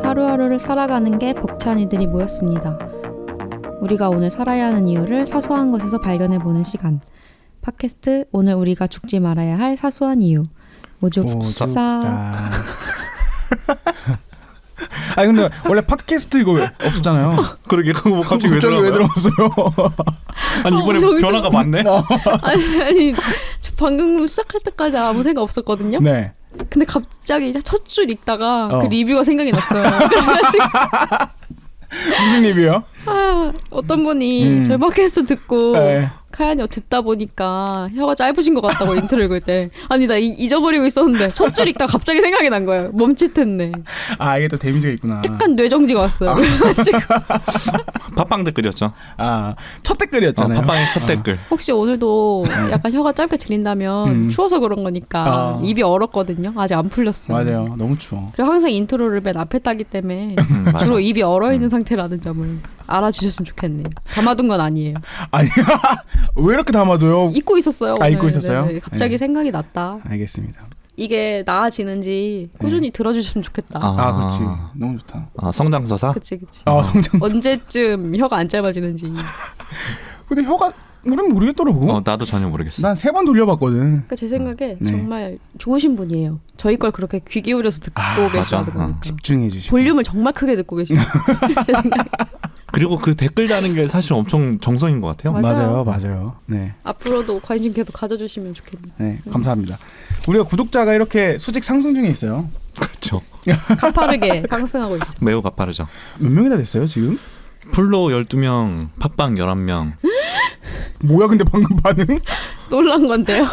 하루하루를 살아가는 게 벅찬 이들이 모였습니다. 우리가 오늘 살아야 하는 이유를 사소한 것에서 발견해보는 시간. 팟캐스트 오늘 우리가 죽지 말아야 할 사소한 이유. 오죽사. 아니 근데 원래 팟캐스트 이거 없었잖아요. 그러게 그거 뭐 갑자기 왜 들어갔어요? 아니 이번에 변화가 많네. 아니 저 방금 시작할 때까지 아무 생각 없었거든요. 네. 근데 갑자기 첫 줄 읽다가 그 리뷰가 생각이 났어요. 그래가지고 무슨 리뷰요? 어떤 분이 저희 팟캐스트 듣고 네. 카얀이 듣다 보니까 혀가 짧으신 것 같다고 인트로 읽을 때 아니 나 잊어버리고 있었는데 첫 줄 읽다가 갑자기 생각이 난 거예요. 멈칫했네. 아 이게 또 데미지가 있구나. 약간 뇌정지가 왔어요. 그래가지고 팟빵 댓글이었죠. 첫 댓글이었잖아요. 팟빵의 첫 댓글. 혹시 오늘도 약간 혀가 짧게 들린다면 추워서 그런 거니까 입이 얼었거든요. 아직 안 풀렸어요. 맞아요. 너무 추워. 그리고 항상 인트로를 맨 앞에 따기 때문에 주로 입이 얼어있는 상태라는 점을 알아주셨으면 좋겠네요. 담아둔 건 아니에요. 아니 왜 이렇게 담아둬요? 잊고 있었어요. 오늘. 잊고 있었어요? 네, 갑자기 네. 생각이 났다. 알겠습니다. 이게 나아지는지 꾸준히 들어주셨으면 좋겠다. 그렇지. 너무 좋다. 성장서사? 그치. 성장. 언제쯤 혀가 안 짧아지는지. 근데 혀가 우린 모르겠더라고. 나도 전혀 모르겠어. 난 3번 돌려봤거든. 그러니까 제 생각에 정말 좋으신 분이에요. 저희 걸 그렇게 귀 기울여서 듣고 계셔야 되거든요. 집중해 주시고. 볼륨을 정말 크게 듣고 계시고 제 생각에. 그리고 그 댓글 다는 게 사실 엄청 정성인 것 같아요. 맞아요. 네. 앞으로도 관심 계속 가져주시면 좋겠네요. 네, 감사합니다. 우리가 구독자가 이렇게 수직 상승 중에 있어요. 그렇죠. 가파르게 상승하고 있죠. 매우 가파르죠. 몇 명이나 됐어요 지금? 플로 12명, 팟빵 11명. 뭐야 근데 방금 반응? 놀란 건데요.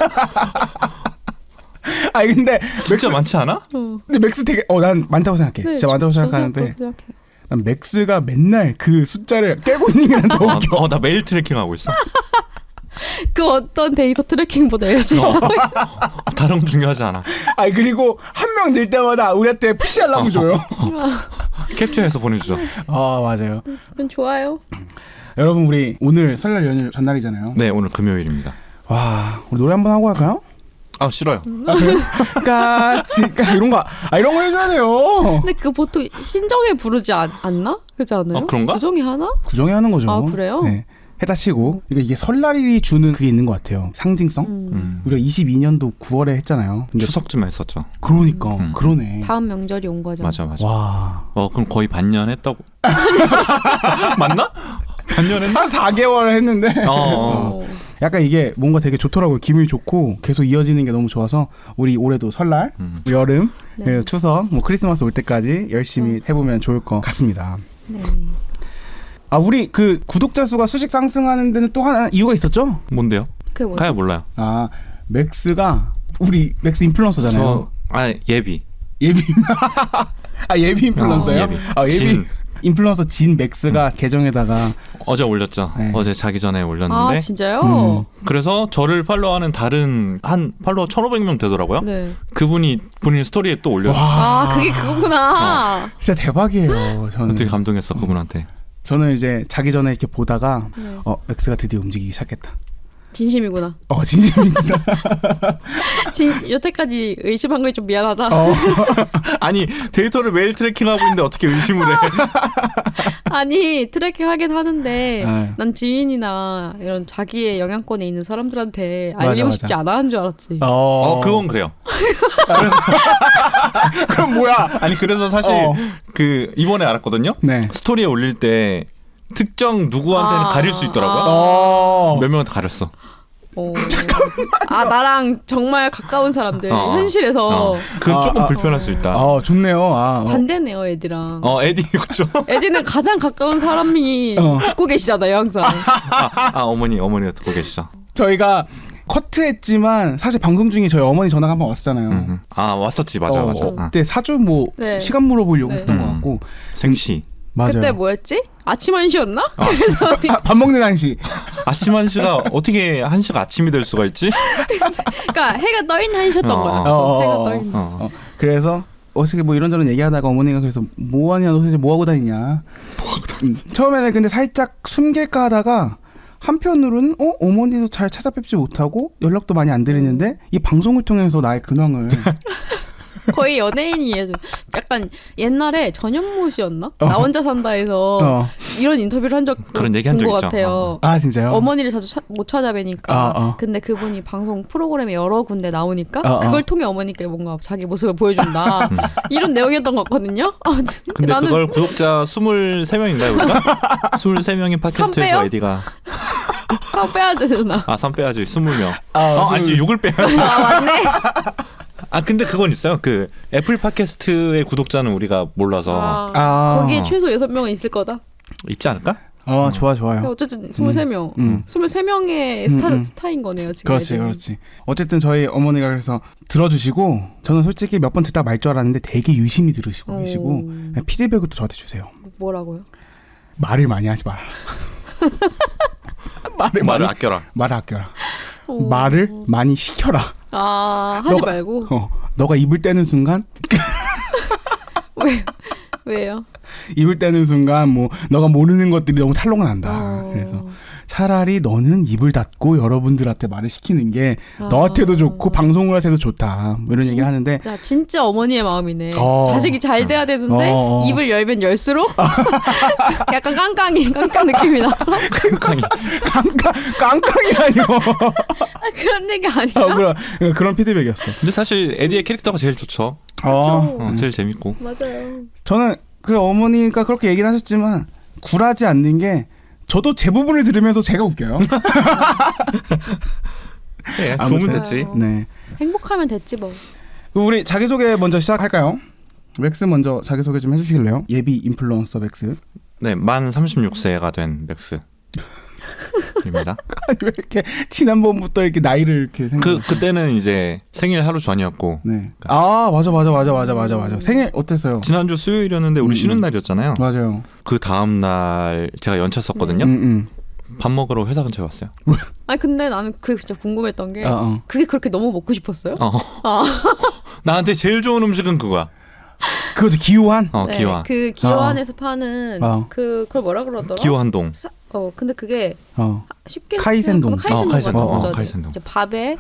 아니 근데 진짜 많지 않아? 근데 맥스 되게 난 많다고 생각해. 네, 진짜 많다고 생각하는데 난 맥스가 맨날 그 숫자를 깨고 있는 게 난 더 웃겨. 나 매일 트래킹하고 있어. 그 어떤 데이터 트래킹보다 열심히 다른 건 중요하지 않아. 아니 그리고 한 명 늘 때마다 우리한테 푸시하려고 줘요. 캡처해서 보내주죠. 맞아요. 그건 좋아요. 여러분 우리 오늘 설날 연휴 전날이잖아요. 네, 오늘 금요일입니다. 와, 우리 노래 한번 하고 할까요? 싫어요. 이런 거 이런 거 해줘야 돼요. 근데 그거 보통 신정에 부르지 않나? 그렇지 않아요? 그런가? 구정에 하나? 구정에 하는 거죠. 그래요? 네. 해다 치고 이게 설날이 주는 그게 있는 것 같아요. 상징성. 우리가 22년도 9월에 했잖아요. 근데 추석쯤에 했었죠. 그러니까 그러네. 다음 명절이 온 거죠. 맞아. 와. 그럼 거의 반년 했다고. 맞나? 반년 했나? 한 4개월 했는데. 약간 이게 뭔가 되게 좋더라고요. 기분이 좋고 계속 이어지는 게 너무 좋아서 우리 올해도 설날, 여름, 추석, 크리스마스 올 때까지 열심히 해보면 좋을 것 같습니다. 네. 우리 그 구독자 수가 수직 상승하는 데는 또 하나 이유가 있었죠? 뭔데요? 그게 뭐죠? 가야 몰라요. 맥스가 우리 맥스 인플루언서잖아요. 예비. 예비 인플루언서예요? 예비 인플루언서 진 맥스가 계정에다가 어제 올렸죠. 네. 어제 자기 전에 올렸는데. 진짜요? 그래서 저를 팔로우하는 다른 한 팔로워 1,500명 되더라고요. 네. 그분이 본인 스토리에 또 올렸어요. 그게 그거구나. 진짜 대박이에요. 저는 되게 감동했어 그분한테. 저는 이제 자기 전에 이렇게 보다가 맥스가 드디어 움직이기 시작했다. 진심이구나. 진심입니다. 여태까지 의심한 걸 좀 미안하다. 아니 데이터를 매일 트래킹하고 있는데 어떻게 의심을 해? 아니 트래킹 하긴 하는데 난 지인이나 이런 자기의 영향권에 있는 사람들한테 알리고 싶지 않아 한 줄 알았지. 그건 그래요. 그럼 뭐야? 아니 그래서 사실 그 이번에 알았거든요. 네. 스토리에 올릴 때 특정 누구한테는 가릴 수 있더라고요. 몇 명한테 가렸어. 잠깐만. 나랑 정말 가까운 사람들 현실에서 그건 조금 불편할 수 있다. 좋네요. 반대네요 애디랑. 에디 그렇죠. 애디는 가장 가까운 사람이 듣고 계시잖아요 항상. 어머니가 듣고 계시죠. 저희가 커트했지만 사실 방송 중에 저희 어머니 전화가 한번 왔었잖아요. 왔었지. 맞아. 그때 사주 네. 시간 물어보려고 네. 했던 것 같고. 생시. 맞아요. 그때 뭐였지? 아침 1시였나? 그래서 밥 먹는 1시. 아침 1시가 어떻게 1시가 아침이 될 수가 있지? 그러니까 해가 떠 있는 1시였던 거야. 해가 떠 있는. 그래서 어떻게 이런저런 얘기하다가 어머니가 그래서 뭐하냐 너 도대체 뭐하고 다니냐. 처음에는 근데 살짝 숨길까 하다가 한편으로는 어머니도 잘 찾아뵙지 못하고 연락도 많이 안 드리는데 이 방송을 통해서 나의 근황을 거의 연예인이에요. 약간 옛날에 전현무 씨였나? 나 혼자 산다에서 이런 인터뷰를 한 적 그런 얘기 한 적 본 것 있죠. 같아요. 아 진짜요? 어머니를 자주 못 찾아뵈니까. 근데 그분이 방송 프로그램에 여러 군데 나오니까 그걸 통해 어머니께 뭔가 자기 모습을 보여준다. 이런 내용이었던 것 같거든요. 아무튼 근데 나는 그걸 구독자 23명인가요 우리가? 23명의 팟캐스트에서 빼요? 아이디가 상 빼야 되잖아. 3 빼야지 20명. 아니지 6을 빼야지. 아 맞네. 근데 그건 있어요. 그 애플 팟캐스트의 구독자는 우리가 몰라서 거기에 최소 6명은 있을 거다. 있지 않을까? 좋아요. 어쨌든 23명. 23명의 스타인 거네요, 지금. 그렇지. 어쨌든 저희 어머니가 그래서 들어주시고 저는 솔직히 몇 번 듣다 말 줄 알았는데 되게 유심히 들으시고 계시고 피드백을 또 저한테 주세요. 뭐라고요? 말을 많이 하지 마라. 말을 아껴라. 말을 아껴라. 말을 많이 시켜라. 하지 말고. 너가 입을 떼는 순간 왜요? 입을 떼는 순간 뭐 너가 모르는 것들이 너무 탄로가 난다. 그래서 차라리 너는 입을 닫고 여러분들한테 말을 시키는 게 너한테도 좋고 방송을 할때도 좋다. 뭐 이런 얘기를 하는데 진짜 어머니의 마음이네. 자식이 잘 돼야 되는데 입을 열면 열수록 약간 깡깡 느낌이 나서 깡깡이라뇨. 그런 얘기 아니야? 그런 피드백이었어. 근데 사실 에디의 캐릭터가 제일 좋죠. 제일 재밌고. 맞아요. 저는 그래 어머니가 그렇게 얘기를 하셨지만 굴하지 않는 게 저도 제 부분을 들으면서 제가 웃겨요. 네, 그러면 됐지. 네. 행복하면 됐지 뭐. 우리 자기소개 먼저 시작할까요? 맥스 먼저 자기소개 좀 해주실래요? 예비 인플루언서 맥스. 네, 만 36세가 된 맥스. 입니다. 왜 이렇게 지난번부터 이렇게 나이를 이렇게 그때는 이제 생일 하루 전이었고. 네. 맞아. 생일 어땠어요? 지난주 수요일이었는데 우리 쉬는 날이었잖아요. 맞아요. 그 다음 날 제가 연차 썼거든요. 밥 먹으러 회사 근처에 왔어요. 근데 나는 그게 진짜 궁금했던 게 그게 그렇게 너무 먹고 싶었어요? 나한테 제일 좋은 음식은 그거야. 그거지 기호한? 네, 기호한. 그 기호한에서 파는 그걸 뭐라 그러더라? 기호한동. 근데 그게 쉽게 카이센동. 카이센동. 이제 밥에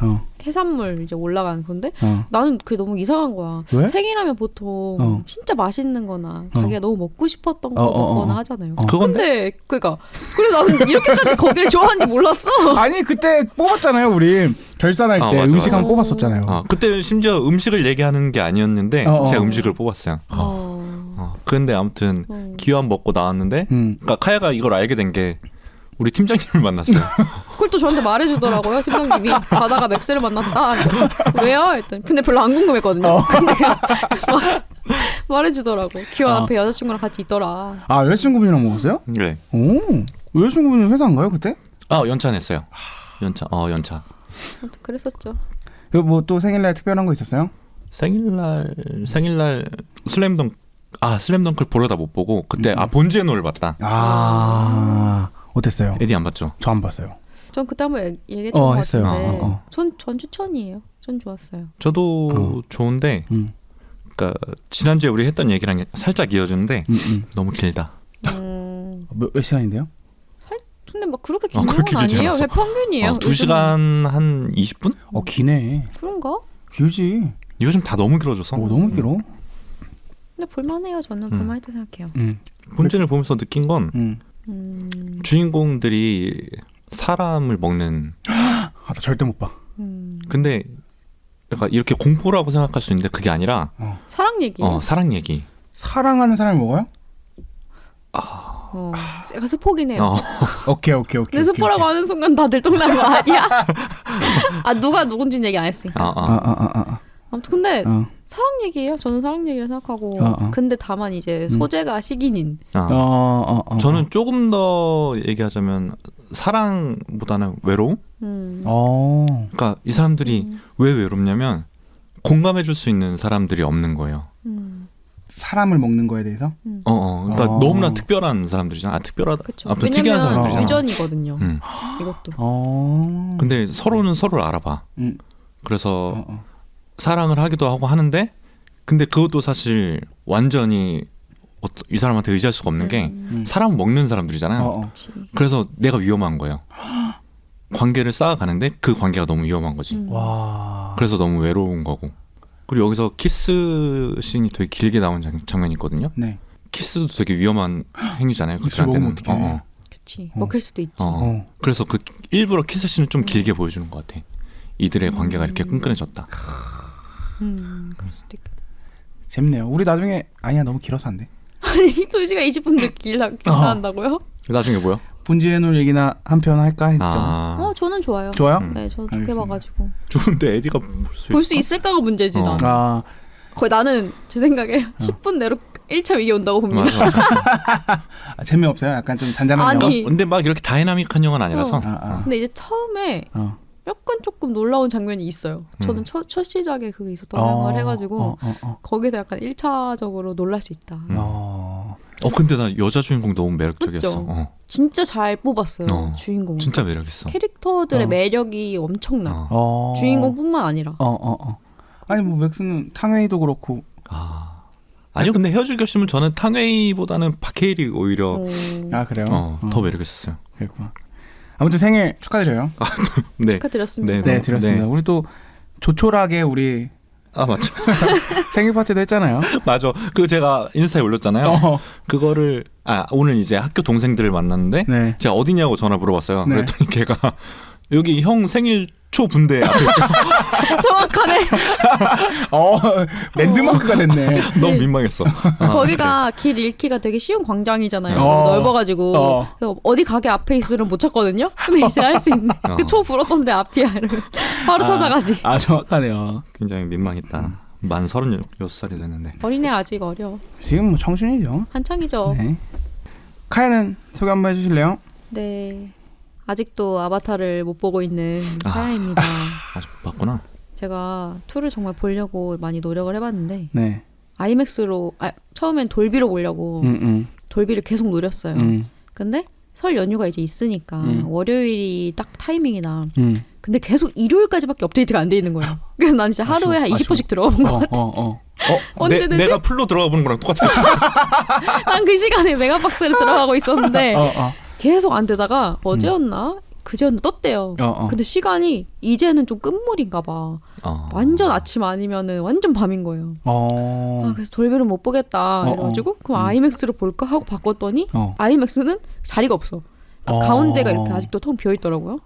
해산물 이제 올라가는 건데 나는 그게 너무 이상한 거야. 왜? 생일하면 보통 진짜 맛있는 거나 자기가 너무 먹고 싶었던 거 먹거나 하잖아요. 그건데? 그러니까 그래서 나는 이렇게까지 거기를 좋아하는지 몰랐어. 아니 그때 뽑았잖아요 우리 결산할 때 맞아, 음식 맞아. 한번 뽑았었잖아요. 그때 심지어 음식을 얘기하는 게 아니었는데 제가 음식을 뽑았어요. 근데 아무튼 기호한 먹고 나왔는데 그러니까 카야가 이걸 알게 된 게 우리 팀장님을 만났어요. 그걸 또 저한테 말해주더라고요. 팀장님이 가다가 맥스를 만났다. 왜요? 했더니 근데 별로 안 궁금했거든요. 근데 그냥 말해주더라고. 기호 앞에 여자친구랑 같이 있더라. 여자친구분이랑 먹었어요? 네. 오, 여자친구분은 회사 안 가요 그때? 연차 냈어요. 연차. 그랬었죠. 그리고 뭐 또 생일날 특별한 거 있었어요? 생일날 슬램덩크를 보려다 못 보고 그때 본즈의 노를 봤다. 어땠어요? 에디 안 봤죠? 저 안 봤어요. 전 그때 한번 얘기했던 것 했어요. 같은데 전 추천이에요. 전 좋았어요. 저도 좋은데 그러니까 지난주에 우리 했던 얘기랑 살짝 이어지는데 너무 길다. 몇 시간인데요? 근데 막 그렇게 긴 건 그렇게 길지 아니에요. 않았어. 그냥 평균이에요. 2시간 한 20분? 기네. 그런가? 길지. 요즘 다 너무 길어져서. 너무 길어. 근데 볼만해요. 저는 볼만했다 생각해요. 본전을 보면서 느낀 건 주인공들이 사람을 먹는. 나 절대 못 봐. 근데 약간 이렇게 공포라고 생각할 수 있는데 그게 아니라 사랑 얘기. 사랑 얘기. 사랑하는 사람이 먹어요? 제가 스포긴 해요. 오케이. 근데 스포라고 하는 순간 다들 똥난 거 아니야? 누가 누군지는 얘기 안 했으니까. 아무튼 근데 사랑 얘기예요. 저는 사랑 얘기를 생각하고 근데 다만 이제 소재가 식인인. 저는 조금 더 얘기하자면 사랑보다는 외로움? 그러니까 이 사람들이 왜 외롭냐면 공감해줄 수 있는 사람들이 없는 거예요. 사람을 먹는 거에 대해서? 그러니까 너무나 특별한 사람들이잖아. 특별하다. 그쵸. 아무튼 특이한 사람들이잖아. 유전이거든요. 이것도. 근데 서로는 서로를 알아봐. 그래서 사랑을 하기도 하고 하는데 근데 그것도 사실 완전히 이 사람한테 의지할 수가 없는 게 사람 먹는 사람들이잖아요. 그래서 내가 위험한 거예요. 관계를 쌓아가는데 그 관계가 너무 위험한 거지. 와. 그래서 너무 외로운 거고. 그리고 여기서 키스 씬이 되게 길게 나온 장면이 있거든요. 네. 키스도 되게 위험한 행위잖아요. 그치, 먹으면 그들한테는. 어떡해. 그치. 먹힐 수도 있지. 그래서 그 일부러 키스 씬을 좀 길게 보여주는 것 같아. 이들의 관계가 이렇게 끈끈해졌다. 그럴 수도 있겠다. 재밌네요. 우리 나중에 아니야 너무 길어서 안 돼. 아니 2시간 20분도 길다 한다고요? 나중에 뭐요? 본지해놓을 얘기나 한 편 할까 했잖아. 저는 좋아요. 좋아요? 네, 저도 좋게 알겠습니다. 봐가지고 좋은데 에디가 볼 수 있을까가 문제지 나. 아 거의 나는 제 생각에 10분 내로 1차 위기 온다고 봅니다. 재미없어요? 약간 좀 잔잔한 아니. 영화? 근데 막 이렇게 다이나믹한 영화는 아니라서. 근데 이제 처음에 약간 조금 놀라운 장면이 있어요. 저는 첫 시작에 그게 있었던 생각을 해가지고 거기서 약간 1차적으로 놀랄 수 있다. 근데 나 여자 주인공 너무 매력적이었어. 그쵸? 진짜 잘 뽑았어요. 주인공. 진짜 매력있어. 캐릭터들의 매력이 엄청나. 주인공뿐만 아니라. 아니 뭐 맥스는 탕웨이도 그렇고. 아니요, 근데 헤어질 결심은 저는 탕웨이보다는 박해일이 오히려 아 그래요? 더 매력있었어요. 그렇구나. 아무튼 생일 축하드려요. 네. 축하드렸습니다. 네, 드렸습니다. 우리 또 조촐하게 우리 맞죠. 생일 파티도 했잖아요. 맞아. 그 제가 인스타에 올렸잖아요. 그거를 오늘 이제 학교 동생들을 만났는데 네. 제가 어디냐고 전화 물어봤어요. 네. 그랬더니 걔가 여기 형 생일 초 분대 앞에 있어. 정확하네. 랜드마크가 됐네. 너무 민망했어. 거기가 길 잃기가 되게 쉬운 광장이잖아요. 어. 넓어가지고 그래서 어디 가게 앞에 있으면 못 찾거든요. 근데 이제 할 수 있네. 그 초 불었던데 앞이야. 이러면 바로 찾아가지. 정확하네요. 굉장히 민망했다. 만 36살이 됐는데. 어린애 아직 어려. 지금 뭐 청춘이죠. 한창이죠. 네. 카야는 소개 한번 해주실래요? 네. 아직도 아바타를 못 보고 있는 카야입니다. 아직 못 봤구나. 제가 2를 정말 보려고 많이 노력을 해봤는데 네. 아이맥스로 처음엔 돌비로 보려고 돌비를 계속 노렸어요. 근데 설 연휴가 이제 있으니까 월요일이 딱 타이밍이다. 근데 계속 일요일까지밖에 업데이트가 안 돼 있는 거예요. 그래서 난 진짜 하루에 한 20분씩 들어가 본 것 같아. 언제 되지? 내가 풀로 들어가 보는 거랑 똑같아. 난 그 시간에 메가박스를 들어가고 있었는데 계속 안 되다가 어제였나? 그제였나 떴대요. 근데 시간이 이제는 좀 끝물인가 봐. 완전 아침 아니면은 완전 밤인 거예요. 그래서 돌비를 못 보겠다 이래가지고 그럼 아이맥스로 볼까 하고 바꿨더니 아이맥스는 자리가 없어. 그러니까 가운데가 이렇게 아직도 텅 비어 있더라고요.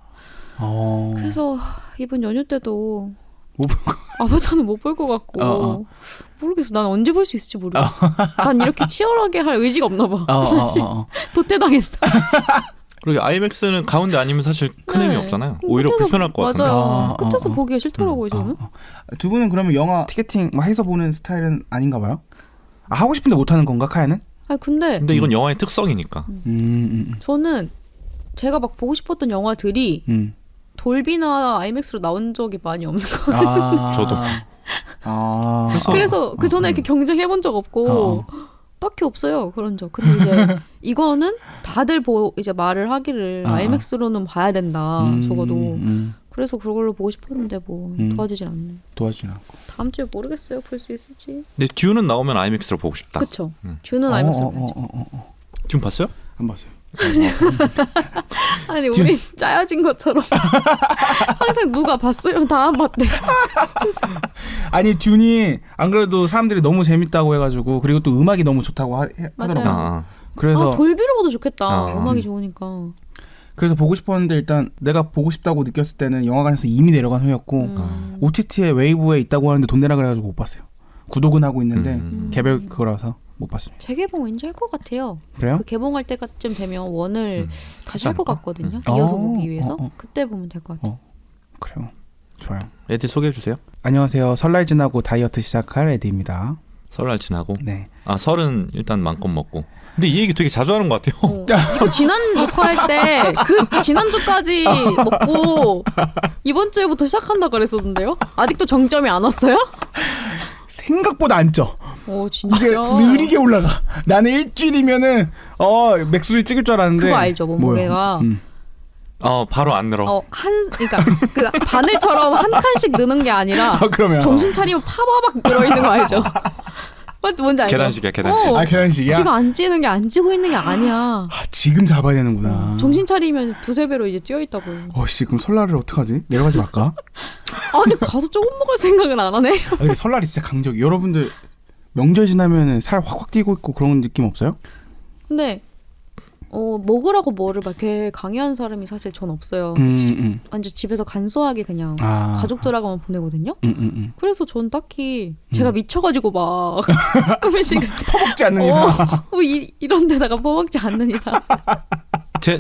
그래서 이번 연휴 때도 아바타는 못 볼 것 같고 모르겠어. 난 언제 볼 수 있을지 모르겠어. 난 이렇게 치열하게 할 의지가 없나 봐. 사실 도태당했어. 그리고 아이맥스는 가운데 아니면 사실 큰 의미 없잖아요. 오히려 불편할 것 같은데. 맞아요. 끝에서 보기가 싫더라고요. 저는. 두 분은 그러면 영화 티켓팅 막 해서 보는 스타일은 아닌가 봐요? 하고 싶은데 못하는 건가 카야는? 근데 이건 영화의 특성이니까. 저는 제가 막 보고 싶었던 영화들이 돌비나 아이맥스로 나온 적이 많이 없는 것 같아요. 저도. 그래서 그 전에 이렇게 경쟁해본 적 없고 딱히 없어요 그런 적. 근데 이제 이거는 다들 이제 말을 하기를 아이맥스로는 봐야 된다 적어도. 그래서 그걸로 보고 싶었는데 뭐 도와주진 않네. 도와주진 않고. 다음 주에 모르겠어요 볼 수 있을지. 근데 듀는 나오면 아이맥스로 보고 싶다. 그쵸. 듀는 아이맥스로 봐야죠. 듀 봤어요? 안 봤어요. 아니 우리 짜여진 것처럼 항상 누가 봤어요? 다 안 봤대. 아니 듄이 안 그래도 사람들이 너무 재밌다고 해가지고 그리고 또 음악이 너무 좋다고 하더라고요. 그래서 돌비로 봐도 좋겠다. 음악이 좋으니까. 그래서 보고 싶었는데 일단 내가 보고 싶다고 느꼈을 때는 영화관에서 이미 내려간 후였고 OTT에 웨이브에 있다고 하는데 돈 내라 그래가지고 못 봤어요. 구독은 하고 있는데 개별 그거라서 못 봤습니다. 재개봉 왠지 할 것 같아요. 그래요? 그 개봉할 때쯤 되면 원을 다시 할 것 같거든요. 이어서 보기 위해서. 그때 보면 될 것 같아요. 그래요. 좋아요. 에디 소개해 주세요. 안녕하세요. 설날 지나고 다이어트 시작할 에디입니다. 설날 지나고? 네. 설은 일단 마음껏 먹고. 근데 이 얘기 되게 자주 하는 것 같아요. 이거 지난 녹화할 때 그 지난주까지 먹고 이번 주에부터 시작한다 그랬었는데요. 아직도 정점이 안 왔어요? 생각보다 안 쪄. 진짜. 이게 느리게 올라가. 나는 일주일이면은 맥스를 찍을 줄 알았는데. 그거 알죠, 몸무게가. 바로 안 늘어. 그러니까 그 바늘처럼 한 칸씩 느는 게 아니라 그러면 정신 차리면 파바박 늘어 있는 거 알죠? 뭔지 알죠? 계단식이야 계단식. 어. 아 계란식이야? 지가 안 찌는 게 안 찌고 있는 게 아니야. 아, 지금 잡아야 되는구나. 정신 차리면 두세 배로 이제 뛰어 있다고. 어씨 그럼 설날을 어떡하지? 내려가지 말까? 아니 가서 조금 먹을 생각은 안 하네. 아, 근데 설날이 진짜 강적이. 여러분들 명절 지나면은 살 확확 뛰고 있고 그런 느낌 없어요? 근데 먹으라고 뭐를 막 이렇게 강요하는 사람이 사실 전 없어요. 완전 집에서 간소하게 그냥 가족들하고만 보내거든요. 그래서 전 딱히 제가 미쳐가지고 막 음식을 퍼먹지 않는 이상. 이런 데다가 퍼먹지 않는 이상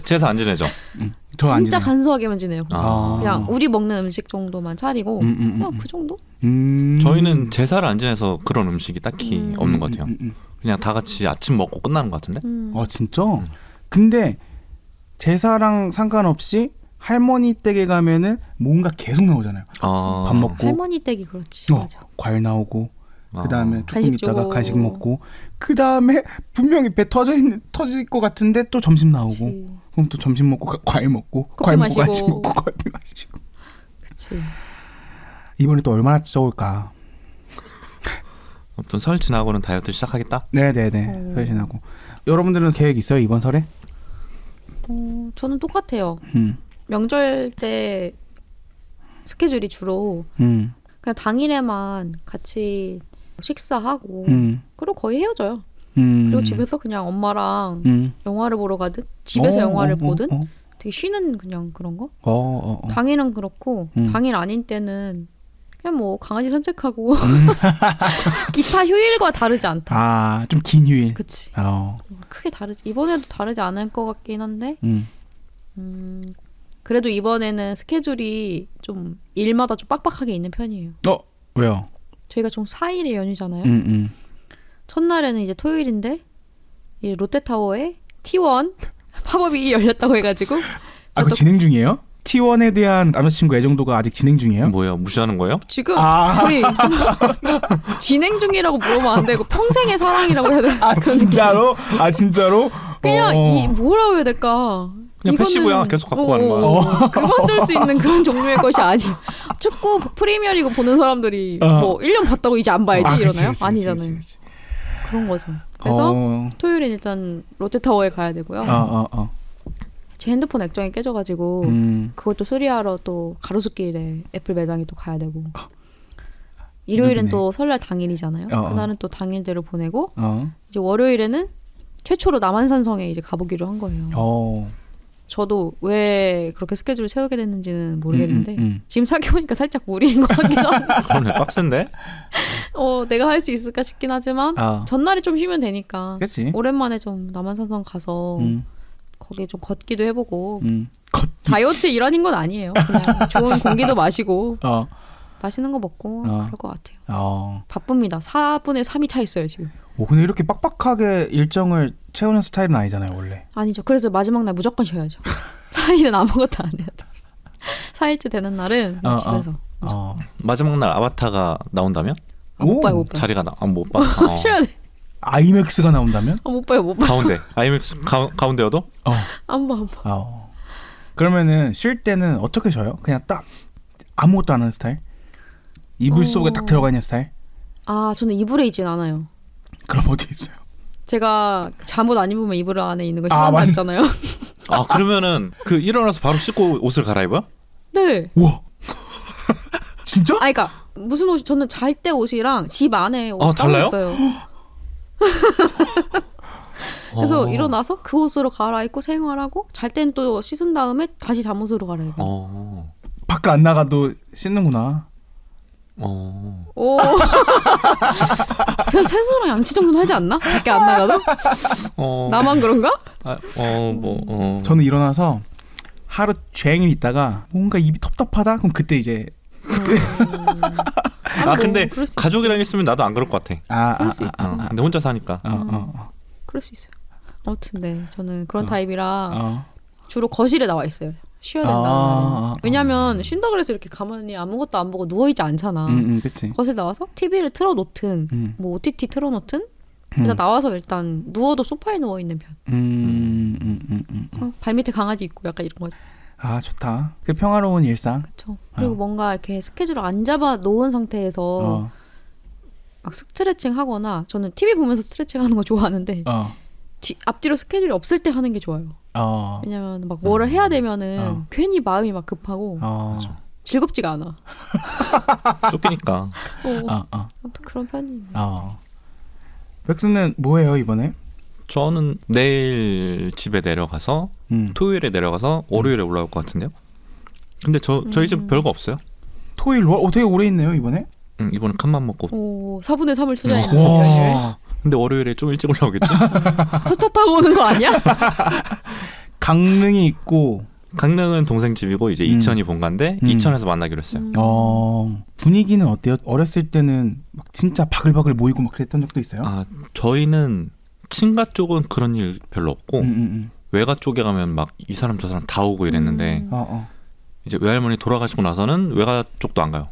제사 안 지내죠? 진짜 간소하게만 지내요. 아. 그냥 우리 먹는 음식 정도만 차리고 그냥 그 정도? 저희는 제사를 안 지내서 그런 음식이 딱히 없는 것 같아요. 그냥 다 같이 아침 먹고 끝나는 것 같은데? 아 진짜? 근데 제사랑 상관없이 할머니 댁에 가면은 뭔가 계속 나오잖아요. 밥 먹고 할머니 댁이 그렇지. 맞아. 과일 나오고 그다음에 조금 간식 있다가 주고. 간식 먹고 그다음에 분명히 배 터질 것 같은데 또 점심 나오고 그치. 그럼 또 점심 먹고 과일 먹고 커피 과일 먹고 마시고. 간식 먹고 커피 마시고 그치. 이번에 또 얼마나 쪄올까. 아무튼 설 지나고는 다이어트 시작하겠다? 네네네. 설 지나고. 여러분들은 계획 있어요 이번 설에? 저는 똑같아요. 음. 명절 때 스케줄이 주로 그냥 당일에만 같이 식사하고 그리고 거의 헤어져요. 그리고 집에서 그냥 엄마랑 영화를 보러 가듯 집에서 영화를 보든 되게 쉬는 그냥 그런 거. 당일은 그렇고 당일 아닌 때는 그냥 뭐 강아지 산책하고 기타 휴일과 다르지 않다. 아, 좀 긴 휴일. 그치. 크게 다르지. 이번에도 다르지 않을 것 같긴 한데 그래도 이번에는 스케줄이 좀 일마다 좀 빡빡하게 있는 편이에요. 왜요? 저희가 총 4일의 연휴잖아요. 첫날에는 이제 토요일인데 이 롯데타워에 T1 팝업이 열렸다고 해가지고 그 진행 중이에요? T1에 대한 남자친구 애정도가 아직 진행 중이에요? 뭐야 무시하는 거예요? 지금 거의 진행 중이라고 물으면 안 되고 평생의 사랑이라고 해야 되나? 진짜로? 진짜로? 그냥 뭐라고 해야 될까? 그냥 패시브야. 계속 갖고 가는 거야. 그만둘 수 있는 그런 종류의 것이 아니야. 축구 프리미어리그 보는 사람들이 뭐 1년 봤다고 이제 안 봐야지 이러나요? 그치, 아니잖아요. 그치. 그런 거죠. 그래서 토요일엔 일단 롯데타워에 가야 되고요. 제 핸드폰 액정이 깨져가지고 그걸 또 수리하러 또 가로수길에 애플 매장에 또 가야 되고 일요일은 누구네. 또 설날 당일이잖아요. 그날은 또 당일대로 보내고 이제 월요일에는 최초로 남한산성에 이제 가보기로 한 거예요. 저도 왜 그렇게 스케줄을 세우게 됐는지는 모르겠는데 지금 생각해보니까 살짝 무리인 것 같기도 하고 그러네 빡센데? 내가 할 수 있을까 싶긴 하지만 전날에 좀 쉬면 되니까 그치? 오랜만에 좀 남한산성 가서 거기 좀 걷기도 해보고 걷기. 다이어트 일환인 건 아니에요. 그냥 좋은 공기도 마시고 맛있는 거 먹고 그럴 것 같아요. 바쁩니다. 4분의 3이 차 있어요 지금. 근데 이렇게 빡빡하게 일정을 채우는 스타일은 아니잖아요 원래. 아니죠. 그래서 마지막 날 무조건 쉬어야죠. 4일은 아무것도 안 해야 돼. 4일째 되는 날은 그냥 집에서 마지막 날 아바타가 나온다면? 못 봐요. 자리가 못 봐. 쉬어야 돼. 아이맥스가 나온다면? 못 봐요. 가운데 아이맥스 가운데여도? 안 봐. 그러면은 쉴 때는 어떻게 쉬어요? 그냥 딱 아무것도 안 하는 스타일? 이불 속에 딱 들어가 있는 스타일? 저는 이불에 있진 않아요. 그럼 어디 있어요? 제가 잠옷 안 입으면 이불 안에 있는 거 희망 같잖아요. 그러면은 일어나서 바로 씻고 옷을 갈아입어요? 네. 우와. 진짜? 그러니까 무슨 옷이 저는 잘 때 옷이랑 집 안에 옷이 따로 달라요? 있어요. 그래서 일어나서 그 옷으로 갈아입고 생활하고 잘 때는 또 씻은 다음에 다시 잠옷으로 갈아입어요. 밖을 안 나가도 씻는구나. 오. 세수랑 양치 정도는 하지 않나? 밖에 안 나가도? 나만 그런가? 저는 일어나서 하루 종일 있다가 뭔가 입이 텁텁하다? 그럼 그때 이제 근데 가족이랑 있으면 나도 안 그럴 것 같아. 그럴 수 있지. 근데 혼자 사니까. 그럴 수 있어요. 아무튼 네, 저는 그런 타입이라 주로 거실에 나와 있어요. 쉬어야 된다. 왜냐면 쉰다 그래서 이렇게 가만히 아무것도 안 보고 누워있지 않잖아. 그치. 거실 나와서 TV를 틀어놓든 뭐 OTT 틀어놓든 일단 나와서 일단 누워도 소파에 누워있는 편. 발밑에 강아지 있고 약간 이런 거. 좋다. 그 평화로운 일상. 그렇죠. 그리고 뭔가 이렇게 스케줄을 안 잡아 놓은 상태에서 막 스트레칭 하거나 저는 TV 보면서 스트레칭 하는 거 좋아하는데 앞뒤로 스케줄이 없을 때 하는 게 좋아요. 왜냐면 막 뭐를 해야 되면은 괜히 마음이 막 급하고 즐겁지가 않아. 쫓기니까. 아무튼 그런 편이에요. 백수는 뭐예요 이번에? 저는 내일 집에 내려가서 토요일에 내려가서 월요일에 올라올 것 같은데요. 근데 저희 집 별거 없어요. 토요일 되게 오래 있네요 이번에. 이번에 큰맘 먹고 4분의 3을 투자했네요. 근데 월요일에 좀 일찍 올라오겠지? 저 차 타고 오는 거 아니야? 강릉이 있고 강릉은 동생 집이고 이제 이천이 본가인데 이천에서 만나기로 했어요. 분위기는 어때요? 어렸을 때는 막 진짜 바글바글 모이고 막 그랬던 적도 있어요? 저희는 친가 쪽은 그런 일 별로 없고 외가 쪽에 가면 막 이 사람 저 사람 다 오고 이랬는데 이제 외할머니 돌아가시고 나서는 외가 쪽도 안 가요.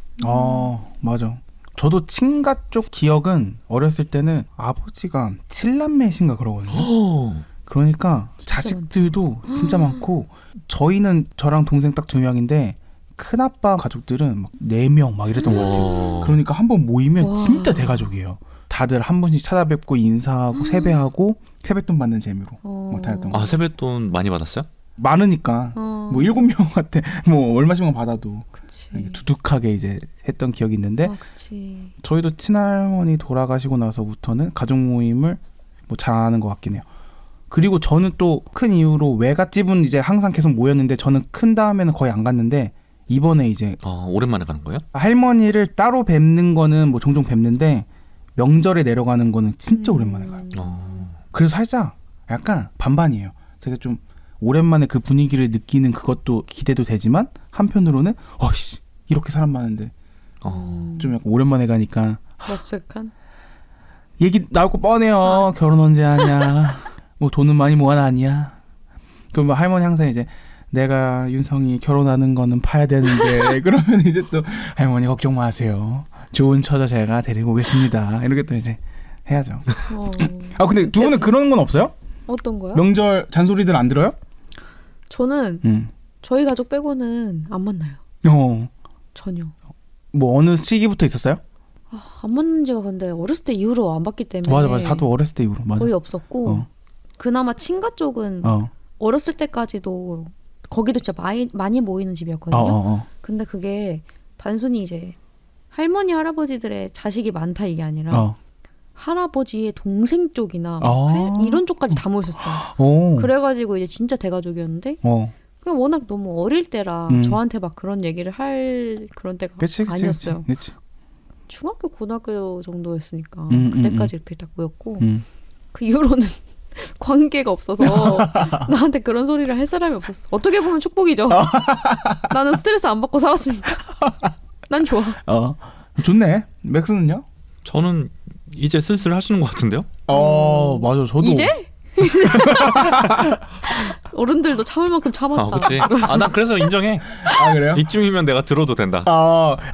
맞아. 저도 친가 쪽 기억은 어렸을 때는 아버지가 7남매신가 그러거든요. 그러니까 자식들도 진짜 많고 저희는 저랑 동생 딱 2명인데 큰아빠 가족들은 막 4명 막 이랬던 것 같아요. 그러니까 한번 모이면 진짜 대가족이에요. 다들 한 번씩 찾아뵙고 인사하고 세배하고 세뱃돈 받는 재미로 막 다녔던 거. 세뱃돈 많이 받았어요? 많으니까 뭐 7명한테 뭐 얼마씩만 받아도 그치. 두둑하게 이제 했던 기억이 있는데 그치. 저희도 친할머니 돌아가시고 나서부터는 가족 모임을 뭐 잘 안 하는 것 같긴 해요. 그리고 저는 또 큰 이유로 외갓집은 이제 항상 계속 모였는데 저는 큰 다음에는 거의 안 갔는데 이번에 이제 오랜만에 가는 거예요? 할머니를 따로 뵙는 거는 뭐 종종 뵙는데 명절에 내려가는 거는 진짜 오랜만에 가요. 그래서 살짝 약간 반반이에요. 제가 좀 오랜만에 그 분위기를 느끼는 그것도 기대도 되지만 한편으로는 이렇게 사람 많은데 좀 약간 오랜만에 가니까 머쓱한? 얘기 나올 거 뻔해요. 결혼 언제 하냐, 뭐 돈은 많이 모아놨냐. 그럼 할머니 항상 이제 내가 윤성이 결혼하는 거는 파야 되는데 그러면 이제 또 할머니 걱정 마세요. 좋은 처자 제가 데리고 오겠습니다. 이렇게 또 이제 해야죠. 근데 두 분은 그런 건 없어요? 어떤 거요? 명절 잔소리들 안 들어요? 저는 저희 가족 빼고는 안 만나요. 전혀. 뭐 어느 시기부터 있었어요? 안 만난 지가 근데 어렸을 때 이후로 안 봤기 때문에. 맞아. 다도 어렸을 때 이후로. 맞아. 거의 없었고 그나마 친가 쪽은 어렸을 때까지도 거기도 진짜 많이 모이는 집이었거든요. 근데 그게 단순히 이제 할머니 할아버지들의 자식이 많다 이게 아니라 할아버지의 동생 쪽이나 이런 쪽까지 다 모였었어요. 그래가지고 이제 진짜 대가족이었는데 그냥 워낙 너무 어릴 때라 저한테 막 그런 얘기를 할 그런 때가 아니었어요. 그치. 중학교 고등학교 정도였으니까 그때까지 이렇게 딱 모였고 그 이후로는 관계가 없어서 나한테 그런 소리를 할 사람이 없었어. 어떻게 보면 축복이죠. 나는 스트레스 안 받고 살았으니까 난 좋아. 좋네. 맥스는요? 저는 이제 슬슬 하시는 것 같은데요? 맞아. 저도 이제? 어른들도 참을 만큼 참았다. 그치. 난 그래서 인정해. 그래요? 이쯤이면 내가 들어도 된다.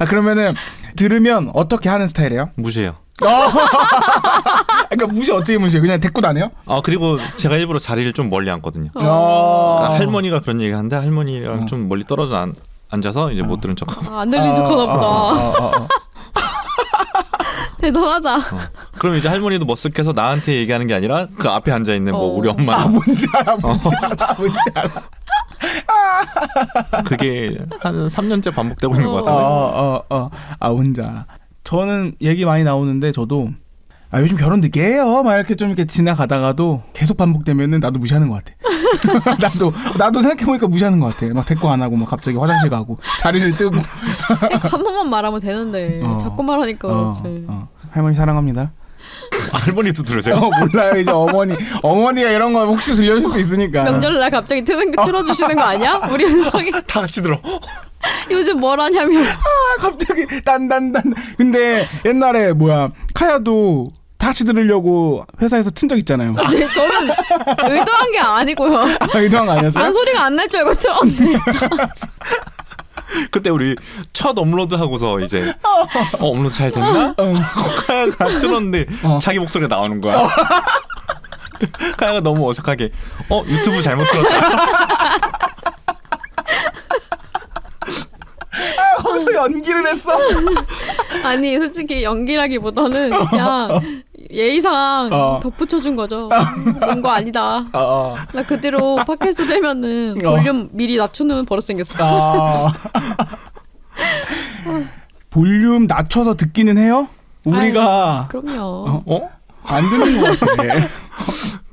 그러면은 들으면 어떻게 하는 스타일이에요? 무시해요. 그러니까 무시 어떻게 무시해요? 그냥 대꾸 다녀요? 그리고 제가 일부러 자리를 좀 멀리 앉거든요. 그러니까 할머니가 그런 얘기를 하는데 할머니랑 좀 멀리 떨어져 앉아서 이제 못 들은 척하고. 안 들린 척하나 보다. 대단하다. 그럼 이제 할머니도 머쓱해서 나한테 얘기하는 게 아니라 그 앞에 앉아 있는 뭐 우리 엄마. 뭔지 알아. 그게 한 3년째 반복되고 있는 것 같은데. 뭔지 알아. 저는 얘기 많이 나오는데 저도 요즘 결혼 늦게 해요. 막 이렇게 좀 이렇게 지나가다가도 계속 반복되면은 나도 무시하는 것 같아. 나도 생각해보니까 무시하는 것 같아. 막 대꾸 안 하고 막 갑자기 화장실 가고 자리를 뜨고. 한 번만 말하면 되는데 자꾸 말하니까 그렇지. 할머니 사랑합니다. 할머니도 들으세요? 몰라요. 이제 어머니가 이런 거 혹시 들려줄 수 있으니까. 명절날 갑자기 틀어주시는 거 아니야? 우리 현성이 다 같이 들어. 요즘 뭘 하냐면 갑자기 딴. 근데 옛날에 카야도 다 같이 들으려고 회사에서 튼 적 있잖아요. 저는 의도한 게 아니고요. 의도한 거 아니었어요? 소리가 안 날 줄 알고 틀었는데. 그때 우리 첫 업로드 하고서 이제 업로드 잘 됐나? 카야가 틀었는데 자기 목소리가 나오는 거야. 카야가 너무 어색하게 유튜브 잘못 틀었다. 거기서 연기를 했어. 아니 솔직히 연기라기보다는 그냥 예의상 덧붙여준 거죠. 뭔거 아니다. 나 그대로 팟캐스트 되면은 볼륨 미리 낮추는 버릇 생겼어. 볼륨 낮춰서 듣기는 해요? 우리가 그럼요. 안 듣는 것 같아.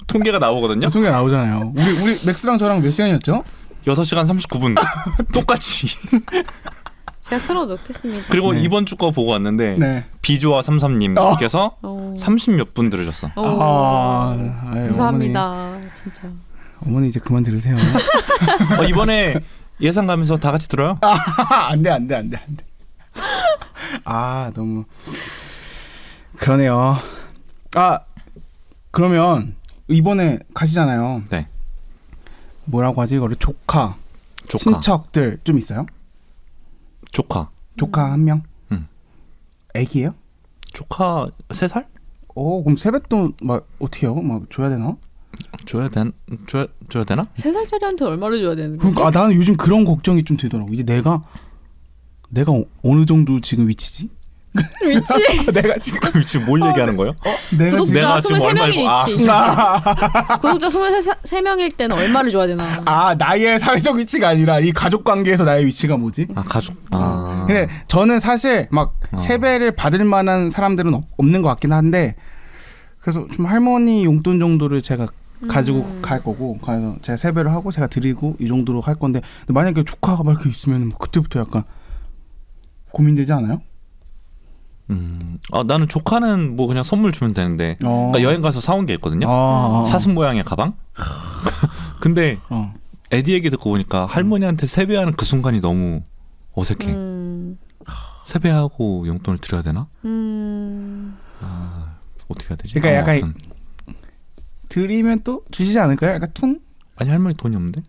통계가 나오거든요. 통계 나오잖아요. 우리 맥스랑 저랑 몇 시간이었죠? 6시간 39분 똑같이. 제가 틀어놓겠습니다. 그리고 이번 주 거 보고 왔는데 비주아 33님께서 30몇 분 들으셨어. 감사합니다. 어머니. 진짜. 어머니 이제 그만 들으세요. 이번에 예상 가면서 다 같이 들어요? 안돼. 너무 그러네요. 그러면 이번에 가시잖아요. 네. 뭐라고 하지? 이거를 조카. 친척들 좀 있어요? 조카 한 명? 애기예요? 조카 3살? 그럼 세뱃돈 막 어떻게 해요? 막 줘야 되나? 줘야 되나? 3살짜리한테 얼마를 줘야 되는 거지? 그러니까 나는 요즘 그런 걱정이 좀 되더라고. 이제 내가 어느 정도 지금 위치지? 위치? 내가 지금 그 위치 뭘 얘기하는 거예요? 구독자 23명인 위치. 구독자 23명일 때는 얼마를 줘야 되나? 나의 사회적 위치가 아니라 이 가족 관계에서 나의 위치가 뭐지? 가족. 근데 저는 사실 막 세배를 받을 만한 사람들은 없는 것 같긴 한데, 그래서 좀 할머니 용돈 정도를 제가 가지고 갈 거고, 그래서 제가 세배를 하고 제가 드리고 이 정도로 할 건데, 근데 만약에 조카가 막 이렇게 있으면 그때부터 약간 고민되지 않아요? 나는 조카는 뭐 그냥 선물 주면 되는데, 그러니까 여행 가서 사온 게 있거든요. 사슴 모양의 가방. 근데 에디 얘기 듣고 보니까 할머니한테 세배하는 그 순간이 너무 어색해. 세배하고 용돈을 드려야 되나? 어떻게 해야 되지? 그러니까 약간 드리면 또 주시지 않을까요? 약간 퉁? 아니 할머니 돈이 없는데?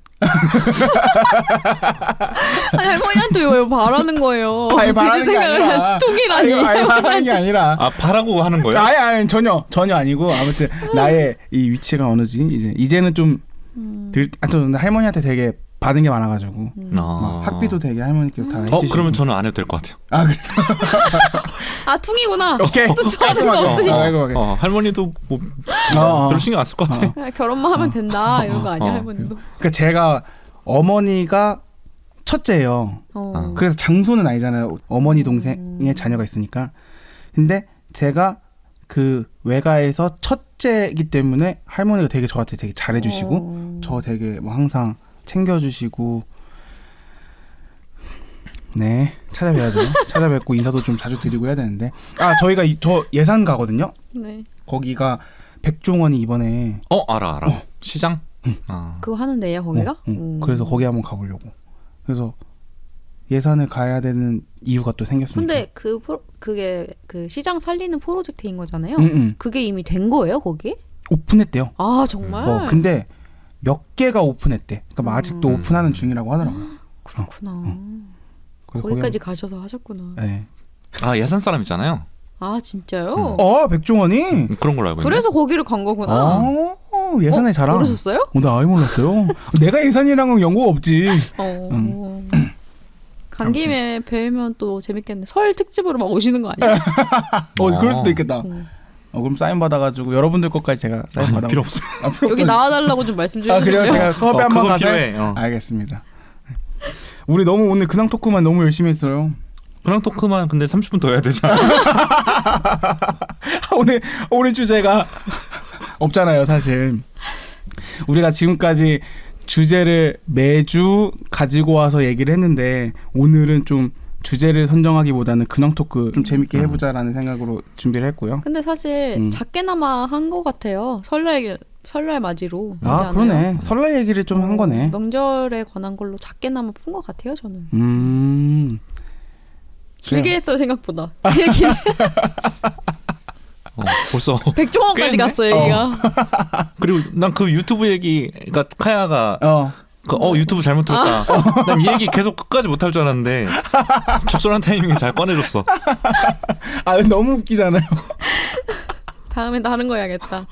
아니, 할머니한테 왜 바라는 거예요? 바라는 게 아니라 통이라니. 바라는 게 아니라 바라고 하는 거예요? 아니 전혀 아니고, 아무튼 나의 이 위치가 어느지 이제는 좀 할머니한테 되게 받은 게 많아가지고 막 학비도 되게 할머니께서 다 해주시고. 그러면 저는 안 해도 될 것 같아요. 그래. 퉁이구나. 오케이. 또 좋아하는 거 없으니까. 할머니도 뭐 별로 신경 안 쓸 것 같아. 결혼만 하면 된다 이런 거 아니야 할머니도. 그러니까 제가 어머니가 첫째예요. 그래서 장손은 아니잖아요. 어머니 동생의 자녀가 있으니까. 근데 제가 그 외가에서 첫째이기 때문에 할머니가 되게 저한테 되게 잘해주시고 저 되게 뭐 항상 챙겨주시고. 네, 찾아뵈야죠. 찾아뵙고 인사도 좀 자주 드리고 해야 되는데. 저희가 저 예산 가거든요. 네. 거기가 백종원이 이번에 알아. 시장? 그거 하는 데야 거기가? 그래서 거기 한번 가보려고. 그래서 예산을 가야 되는 이유가 또 생겼습니다. 근데 그게 그 시장 살리는 프로젝트인 거잖아요. 그게 이미 된 거예요 거기? 오픈했대요. 정말? 근데 몇 개가 오픈했대. 그러니까 아직도 오픈하는 중이라고 하더라고요. 그렇구나. 거기까지 가셔서 하셨구나. 네. 예산 사람 있잖아요. 진짜요? 백종원이? 그런 걸로 알고 있는데. 그래서 거기를 간 거구나. 예산의 자랑. 모르셨어요? 나 아예 몰랐어요. 내가 예산이랑은 연고가 없지. 간 김에 뵈면 또 재밌겠네. 설 특집으로 막 오시는 거 아니에요? 그럴 수도 있겠다. 그럼 사인 받아가지고 여러분들 것까지 제가 사인 받아. 필요 없어. 여기 나와달라고 좀 말씀 좀 해주세요. 그래요? 제가 수업에 한번 가서. 알겠습니다. 우리 너무 오늘 근황 토크만 너무 열심히 했어요. 근황 토크만 근데 30분 더 해야 되잖아. 오늘 주제가 없잖아요, 사실. 우리가 지금까지 주제를 매주 가지고 와서 얘기를 했는데, 오늘은 좀 주제를 선정하기보다는 근황 토크 좀 재밌게 해보자라는 생각으로 준비를 했고요. 근데 사실 작게나마 한 것 같아요. 설날 맞이로. 그러네. 설날 얘기를 좀 한 거네. 명절에 관한 걸로 작게나마 푼 것 같아요, 저는. 길게 했어요, 생각보다. 벌써 백종원까지 갔어요, 얘기가. 그리고 난 그 유튜브 얘기가 카야가 유튜브 잘못 들었다. 난 이 얘기 계속 끝까지 못할 줄 알았는데 적절한 타이밍에 잘 꺼내줬어. 너무 웃기잖아요. 다음엔 다른 거 해야겠다.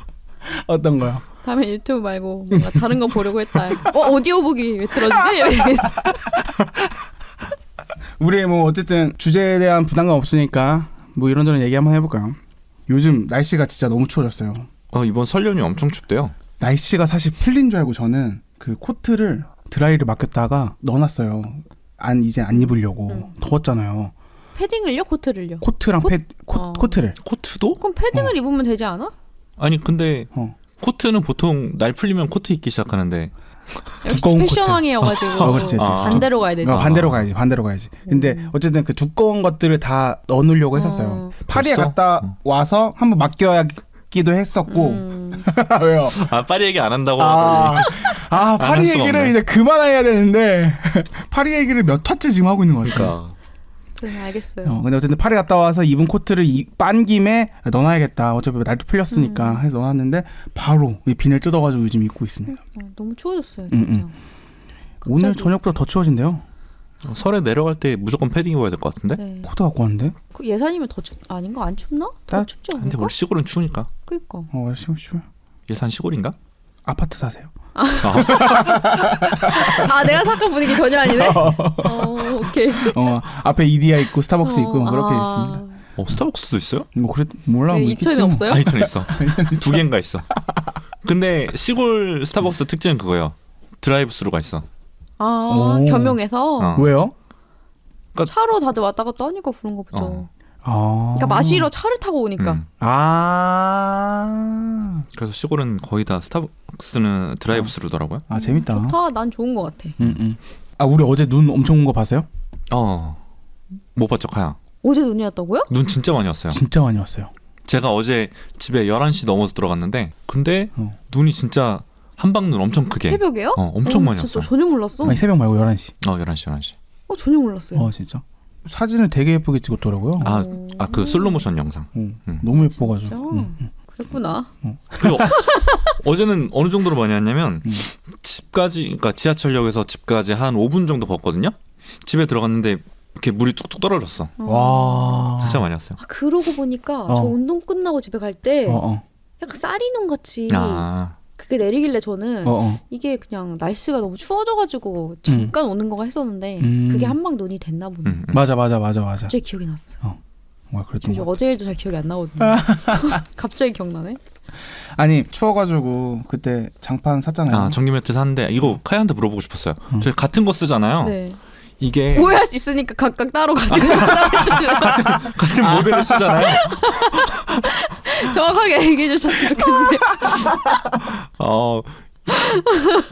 어떤 거요? 다음에 유튜브 말고 뭔가 다른 거 보려고 했다. 오디오북이 왜 틀어지지? 우리 뭐 어쨌든 주제에 대한 부담감 없으니까 뭐 이런저런 얘기 한번 해볼까요? 요즘 날씨가 진짜 너무 추워졌어요. 이번 설 연휴 엄청 춥대요. 날씨가 사실 풀린 줄 알고 저는 그 코트를 드라이를 맡겼다가 넣어놨어요. 이제 안 입으려고. 더웠잖아요. 패딩을요? 코트를요? 코트랑 코트를. 코트도? 그럼 패딩을 입으면 되지 않아? 아니 근데 코트는 보통 날 풀리면 코트 입기 시작하는데 역시 두꺼운 패션왕이어가지고 그렇지. 반대로 가야 되지. 반대로 가야지. 근데 어쨌든 그 두꺼운 것들을 다 넣어놓으려고 했었어요. 파리에 벌써? 갔다 와서 한번 맡겨야기도 했었고. 왜요? 파리 얘기 안 한다고. 파리 수가 얘기를 없네. 이제 그만해야 되는데 파리 얘기를 몇 화째 지금 하고 있는 것 같아요. 그러니까 알겠어요. 근데 어쨌든 파리 갔다 와서 입은 코트를 빤 김에 넣어놔야겠다. 어차피 날도 풀렸으니까 해서 넣어놨는데 바로 이 비늘 뜯어가지고 요즘 입고 있습니다. 너무 추워졌어요, 진짜. 오늘 저녁보다 더 추워진대요. 설에 내려갈 때 무조건 패딩 입어야 될 것 같은데? 네. 코트 갖고 왔는데? 그 예산이면 더 아닌가? 안 춥나? 더 춥지 않을까? 근데 원래 시골은 추우니까. 그니까. 추워. 예산 시골인가? 아파트 사세요. 내가 생각한 분위기 전혀 아니네. 오케이. 앞에 EDI 있고 스타벅스 있고 그렇게 있습니다. 스타벅스도 있어요? 뭐 그래 몰라. 네, 뭐 이천에 있겠지 뭐. 없어요? 이천에 있어. 2개인가 있어. 근데 시골 스타벅스 특징은 그거예요. 드라이브 스루가 있어. 오. 겸용해서 왜요? 차로 다들 왔다 갔다 하니까 그런 거 보죠. 그러니까 마시러 차를 타고 오니까. 그래서 시골은 거의 다 스타벅스는 드라이브 스루더라고요. 재밌다. 좋다. 난 좋은 거 같아. 우리 어제 눈 엄청 온 거 봤어요? 못 봤죠, 카야. 어제 눈이 왔다고요? 눈 진짜 많이 왔어요. 진짜 많이 왔어요. 제가 어제 집에 11시 넘어서 들어갔는데 근데 눈이 진짜 한방눈 엄청 크게. 새벽에요? 엄청 많이 왔어. 전혀 몰랐어. 아니 새벽 말고 11시. 11시. 전혀 몰랐어요. 진짜. 사진을 되게 예쁘게 찍었더라고요. 그 슬로모션 영상. 너무 예뻐가지고. 그랬구나. 그리고 어제는 어느 정도로 많이 왔냐면 집까지, 그러니까 지하철역에서 집까지 한 5분 정도 걷거든요. 집에 들어갔는데 이렇게 물이 뚝뚝 떨어졌어. 와. 진짜 많이 왔어요. 그러고 보니까 저 운동 끝나고 집에 갈 때 약간 쌀이눈 같이 그게 내리길래 저는 이게 그냥 날씨가 너무 추워져가지고 잠깐 오는 거가 했었는데 그게 한방 눈이 됐나 보네. 맞아. 갑자기 기억이 났어요. 그랬던 거. 어제 일도 잘 기억이 안 나거든요. 갑자기 기억나네. 아니 추워가지고 그때 장판 샀잖아요. 전기 매트 샀는데 이거 카야한테 물어보고 싶었어요. 저희 같은 거 쓰잖아요. 네. 이게 오해할 수 있으니까 각각 따로 같은 같은 모델을 쓰잖아요. 정확하게 얘기해 주셨으면 좋겠는데.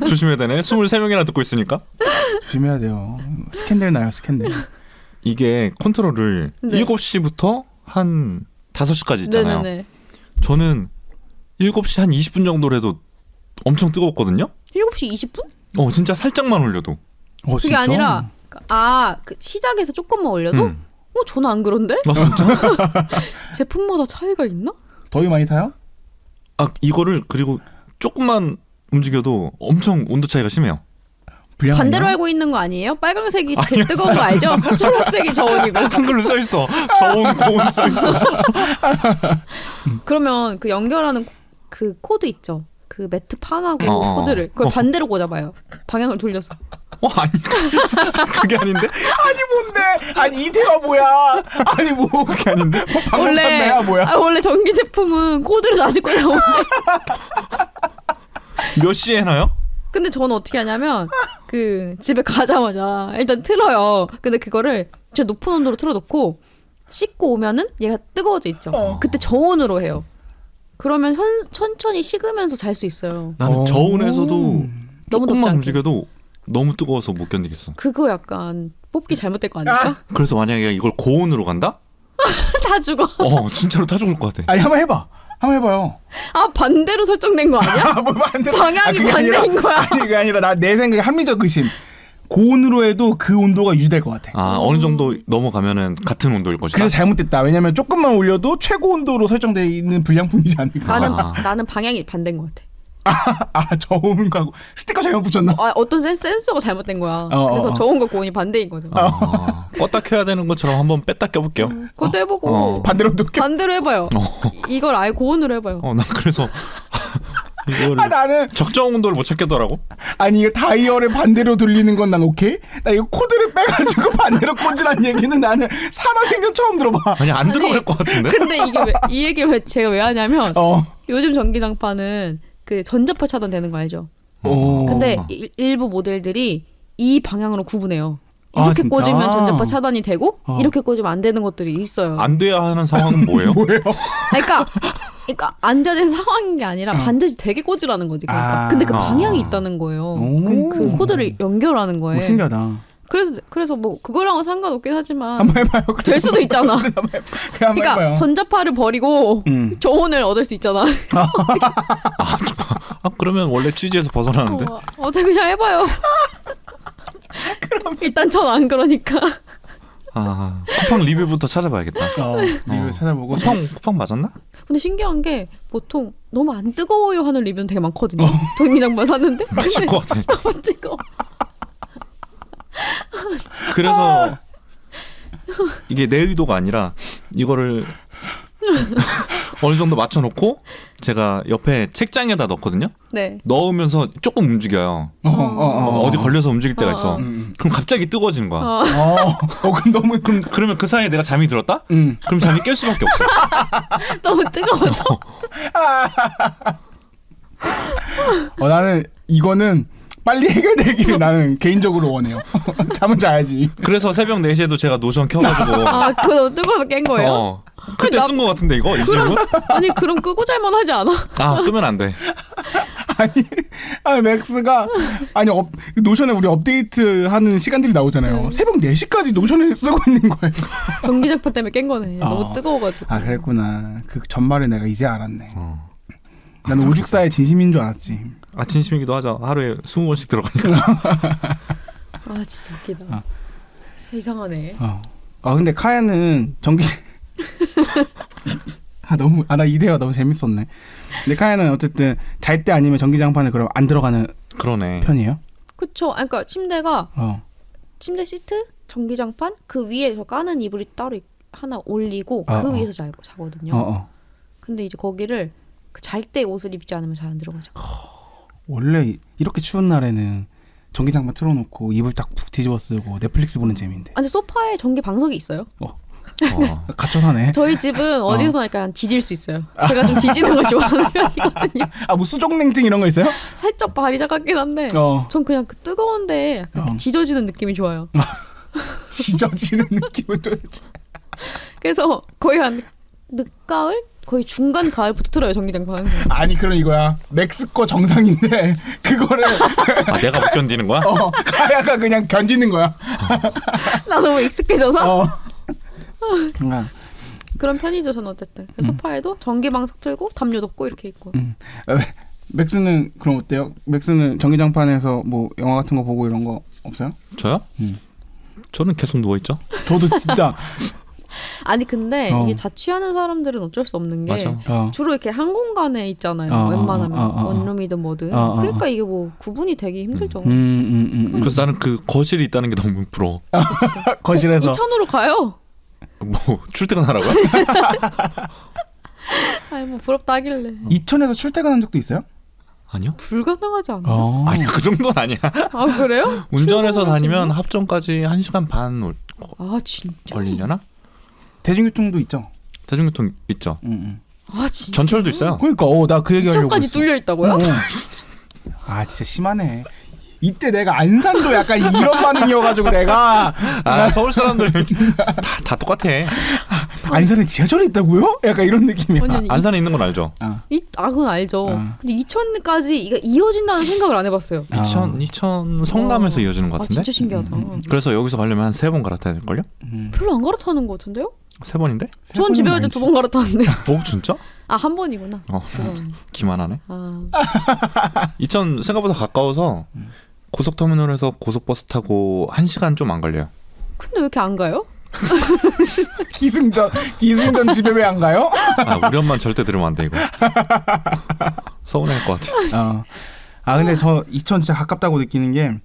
조심해야 되네. 23명이나 듣고 있으니까. 조심해야 돼요. 스캔들 나요, 스캔들. 이게 컨트롤을 7시부터 한 5시까지 있잖아요. 네네네. 저는 7시 한 20분 정도로 해도 엄청 뜨거웠거든요. 7시 20분? 진짜 살짝만 올려도. 그게 진짜? 아니라 그 시작에서 조금만 올려도 저는 안 그런데? 진짜? 제품마다 차이가 있나? 더위 많이 타요? 이거를 그리고 조금만 움직여도 엄청 온도 차이가 심해요. 반대로 알고 있는 거 아니에요? 빨간색이 제일 뜨거운 거 알죠? 초록색이 저온이고. 한글로 써 있어. 저온, 고온 써 있어. 그러면 그 연결하는 그 코드 있죠? 그 매트 판하고 코드를 그걸 반대로 꽂아봐요. 방향을 돌려서. 아니 그게 아닌데? 아니 뭔데? 아니 이 대화 뭐야? 아니 뭐 그게 아닌데? 원래 전기 제품은 코드를 다시 꽂아오는데. 몇 시에 해놔요? 근데 저는 어떻게 하냐면 그 집에 가자마자 일단 틀어요. 근데 그거를 진짜 높은 온도로 틀어놓고 씻고 오면은 얘가 뜨거워져 있죠. 그때 저온으로 해요. 그러면 천천히 식으면서 잘 수 있어요. 나는 저온에서도 너무 조금만 움직여도 너무 뜨거워서 못 견디겠어. 그거 약간 뽑기 잘못될 거 아닐까? 그래서 만약에 이걸 고온으로 간다? 다 죽어. 진짜로 다 죽을 것 같아. 아니 한번 해봐요. 반대로 설정된 거 아니야? 뭐 반대로? 방향이 반대인 거야. 아니 그게 아니라 내 생각에 합리적 의심. 고온으로 해도 그 온도가 유지될 것 같아. 어느 정도 넘어가면은 같은 온도일 것이다. 그래서 잘못됐다. 왜냐면 조금만 올려도 최고 온도로 설정되어 있는 불량품이지 않을까. 나는 방향이 반대인 것 같아. 저온 거하고 스티커 잘못 붙였나? 어떤 센서가 잘못된 거야. 그래서 저온과 고온이 반대인 거죠. 껐다 켜야 되는 것처럼 한번 뺐다 껴볼게요. 그것도 해보고 반대로 해봐요. 이걸 아예 고온으로 해봐요. 난 그래서 이거를 나는 적정 온도를 못 찾겠더라고. 아니 이거 다이얼을 반대로 돌리는 건 난 오케이. 나 이거 코드를 빼가지고 반대로 꽂으란 얘기는 나는 살아생전 처음 들어봐. 아니 안 들어갈 것 같은데. 근데 이게 이 얘기를 제가 왜 하냐면 요즘 전기장판은 그 전자파 차단되는 거 알죠? 근데 일부 모델들이 이 방향으로 구분해요. 이렇게 진짜? 꽂으면 전자파 차단이 되고 이렇게 꽂으면 안 되는 것들이 있어요. 안 돼야 하는 상황은 뭐예요? 뭐예요? 그러니까 안 되는 상황인 게 아니라 반드시 되게 꽂으라는 거지. 그러니까. 근데 그 방향이 있다는 거예요. 그 코드를 연결하는 거예요. 신기하다. 그래서 뭐 그거랑은 상관없긴 하지만 한번 해봐요. 될 수도 있잖아. 그러니까 해봐요. 전자파를 버리고 저온을 얻을 수 있잖아. 그러면 원래 취지에서 벗어나는데. 어떻게 그냥 해봐요. 일단 전 안 그러니까. 쿠팡 리뷰부터 찾아봐야겠다. 리뷰 찾아보고. 쿠팡 맞았나? 근데 신기한 게 보통 너무 안 뜨거워요 하는 리뷰는 되게 많거든요. 전기장판 샀는데 맞을 것 같아. 너무 뜨거워. 그래서 이게 내 의도가 아니라 이거를 어느 정도 맞춰놓고 제가 옆에 책장에다 넣거든요. 네. 넣으면서 조금 움직여요. 어디 걸려서 움직일 때가 있어. 그럼 갑자기 뜨거워지는 거야. 그럼 너무 그러면 그 사이에 내가 잠이 들었다? 그럼 잠이 깰 수밖에 없어. 너무 뜨거워서. 나는 이거는 빨리 해결되기를 나는 개인적으로 원해요. 잠은 자야지. 그래서 새벽 4시에도 제가 노션 켜가지고. 그거 너무 뜨거워서 깬 거예요? 그때 쓴 거 같은데 이거? 이 질문? 아니 그럼 끄고 잘만 하지 않아? 끄면 안 돼. 맥스가 노션에 우리 업데이트하는 시간들이 나오잖아요. 새벽 4시까지 노션을 쓰고 있는 거예요. 전기장판 때문에 깬 거네. 너무 뜨거워가지고. 그랬구나. 그 전말을 내가 이제 알았네. 나는 오죽사의 진심인 줄 알았지. 진심이기도 하죠. 하루에 20번씩 들어가니까. 진짜 웃기다. 이상하네. 근데 카야는 전기 나 이 대화 너무 재밌었네. 근데 카야는 어쨌든 잘 때 아니면 전기장판을 그럼 안 들어가는 그러네. 편이에요? 그쵸. 그러니까 침대가 침대 시트, 전기장판 그 위에 저 까는 이불이 따로 하나 올리고 그 위에서 자거든요. 근데 이제 거기를 잘 때 옷을 입지 않으면 잘 안 들어가죠. 원래 이렇게 추운 날에는 전기장판 틀어놓고 이불 딱 푹 뒤집어 쓰고 넷플릭스 보는 재미인데. 근데 소파에 전기 방석이 있어요. 갇혀 사네. 저희 집은 어디서 약간 뒤질 수 있어요. 제가 좀 뒤지는 걸 좋아하는 편이거든요. 뭐 수족냉증 이런 거 있어요? 살짝 발이 작았긴 한데 전 그냥 그 뜨거운데 약간 지져지는 느낌이 좋아요. 지져지는 느낌은 도대체. 그래서 거의 한 늦가을? 거의 중간 가을부터 틀어요 전기장판. 아니 그럼 이거야. 맥스 거 정상인데 그거를 내가 못 견디는 거야? 카야가 그냥 견디는 거야. 나 너무 익숙해져서. 그런 편이죠 저는 어쨌든. 소파에도 전기방석 틀고 담요 덮고 이렇게 있고. 맥스는 그럼 어때요? 맥스는 전기장판에서 뭐 영화 같은 거 보고 이런 거 없어요? 저요? 저는 계속 누워있죠. 저도 진짜. 아니 근데 이게 자취하는 사람들은 어쩔 수 없는 게 주로 이렇게 한 공간에 있잖아요. 웬만하면 원룸이든 뭐든. 그러니까 이게 뭐 구분이 되기 힘들죠. 그래서 나는 그 거실이 있다는 게 너무 부러워. 거실에서 2층으로 가요. 뭐 출퇴근하라고요? 아니 뭐 부럽다 하길래. 이천에서 출퇴근한 적도 있어요? 아니요. 불가능하지 않아요? 아니야 그 정도는 아니야. 그래요? 운전해서 다니면 합정까지 1시간 반 진짜? 걸리려나? 대중교통도 있죠. 대중교통 있죠. 진짜? 전철도 있어요. 그러니까 나 그 얘기 하려고 차까지 뚫려 있다고요? 진짜 심하네. 이때 내가 안산도 약간 이런 반응이어가지고 내가 서울 사람들 다 똑같아. 안산에 지하철이 있다고요? 약간 이런 느낌이야. 안산에 있는 건 알죠. 그건 알죠. 근데 이천까지 이게 이어진다는 생각을 안 해봤어요. 이천 성남에서 이어지는 것 같은데. 진짜 신기하다. 그래서 여기서 가려면 한 3번 갈아타야 될걸요? 별로 안 갈아타는 것 같은데요? 3번인데? 전 집에 갈 때 2번 갈아탔는데. 진짜? 한 번이구나. 기만하네. 이천 생각보다 가까워서 고속터미널에서 고속버스 타고 1시간 좀 안 걸려요. 근데 왜 이렇게 안 가요? 기승전 집에 왜 안 가요? 우리 엄마는 절대 들으면 안 돼 이거. 서운할 것 같아. 근데 저 이천 진짜 가깝다고 느끼는 게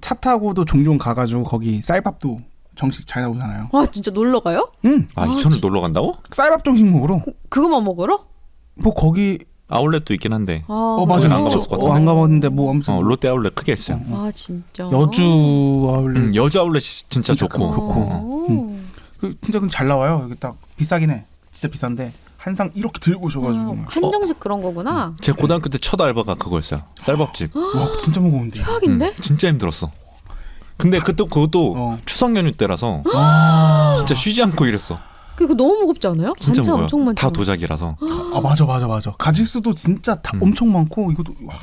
차 타고도 종종 가가지고 거기 쌀밥도 정식 잘 나오잖아요. 진짜 놀러 가요? 이천을 놀러 간다고? 쌀밥 정식 먹으러. 그거만 먹으러? 뭐 거기 아울렛도 있긴 한데 맞아. 안 가봤을 것 같은데. 안 가봤는데 뭐 아무튼 롯데 아울렛 크게 있어요. 아 진짜. 여주 아울렛 여주 아울렛이 진짜 진짜 좋고. 그 진짜 잘 나와요. 이게 딱 비싸긴 해. 진짜 비싼데 한 상 이렇게 들고 오셔가지고 한정식 그런 거구나. 제 고등학교 때 첫 알바가 그거였어요. 쌀밥집. 와 진짜 무거운데. 최악인데? 진짜 힘들었어. 근데 그것도 추석 연휴 때라서 진짜 쉬지 않고 일했어. 그거 너무 무겁지 않아요? 진짜 반찬 무거워요. 엄청 많죠. 다 도자기라서. 아 맞아. 가짓수도 진짜 다 엄청 많고 이것도 와.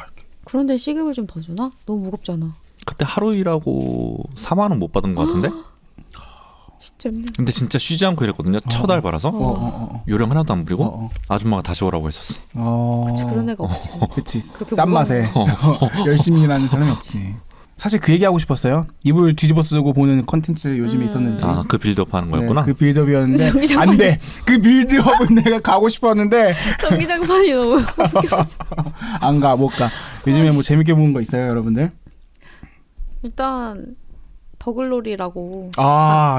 그런데 시급을 좀 더 주나? 너무 무겁잖아. 그때 하루 일하고 4만 원 못 받은 것 같은데? 진짜 힘들어. 근데 진짜 쉬지 않고 일했거든요. 첫 알바라서. 요령 하나도 안 부리고 아줌마가 다시 오라고 했었어. 그치, 그런 애가 없지. 그치. 그렇게 싼 맛에 열심히 일하는 사람이 없지. 사실 그 얘기하고 싶었어요. 이불 뒤집어 쓰고 보는 컨텐츠 요즘에 있었는지. 그 빌드업 하는 거였구나. 네, 그 빌드업이었는데 전기장판이. 안 돼. 그 빌드업은 내가 가고 싶었는데 전기장판이 너무 안 가, 못 가. 요즘에 뭐 재밌게 보는 거 있어요, 여러분들? 일단 더글로리라고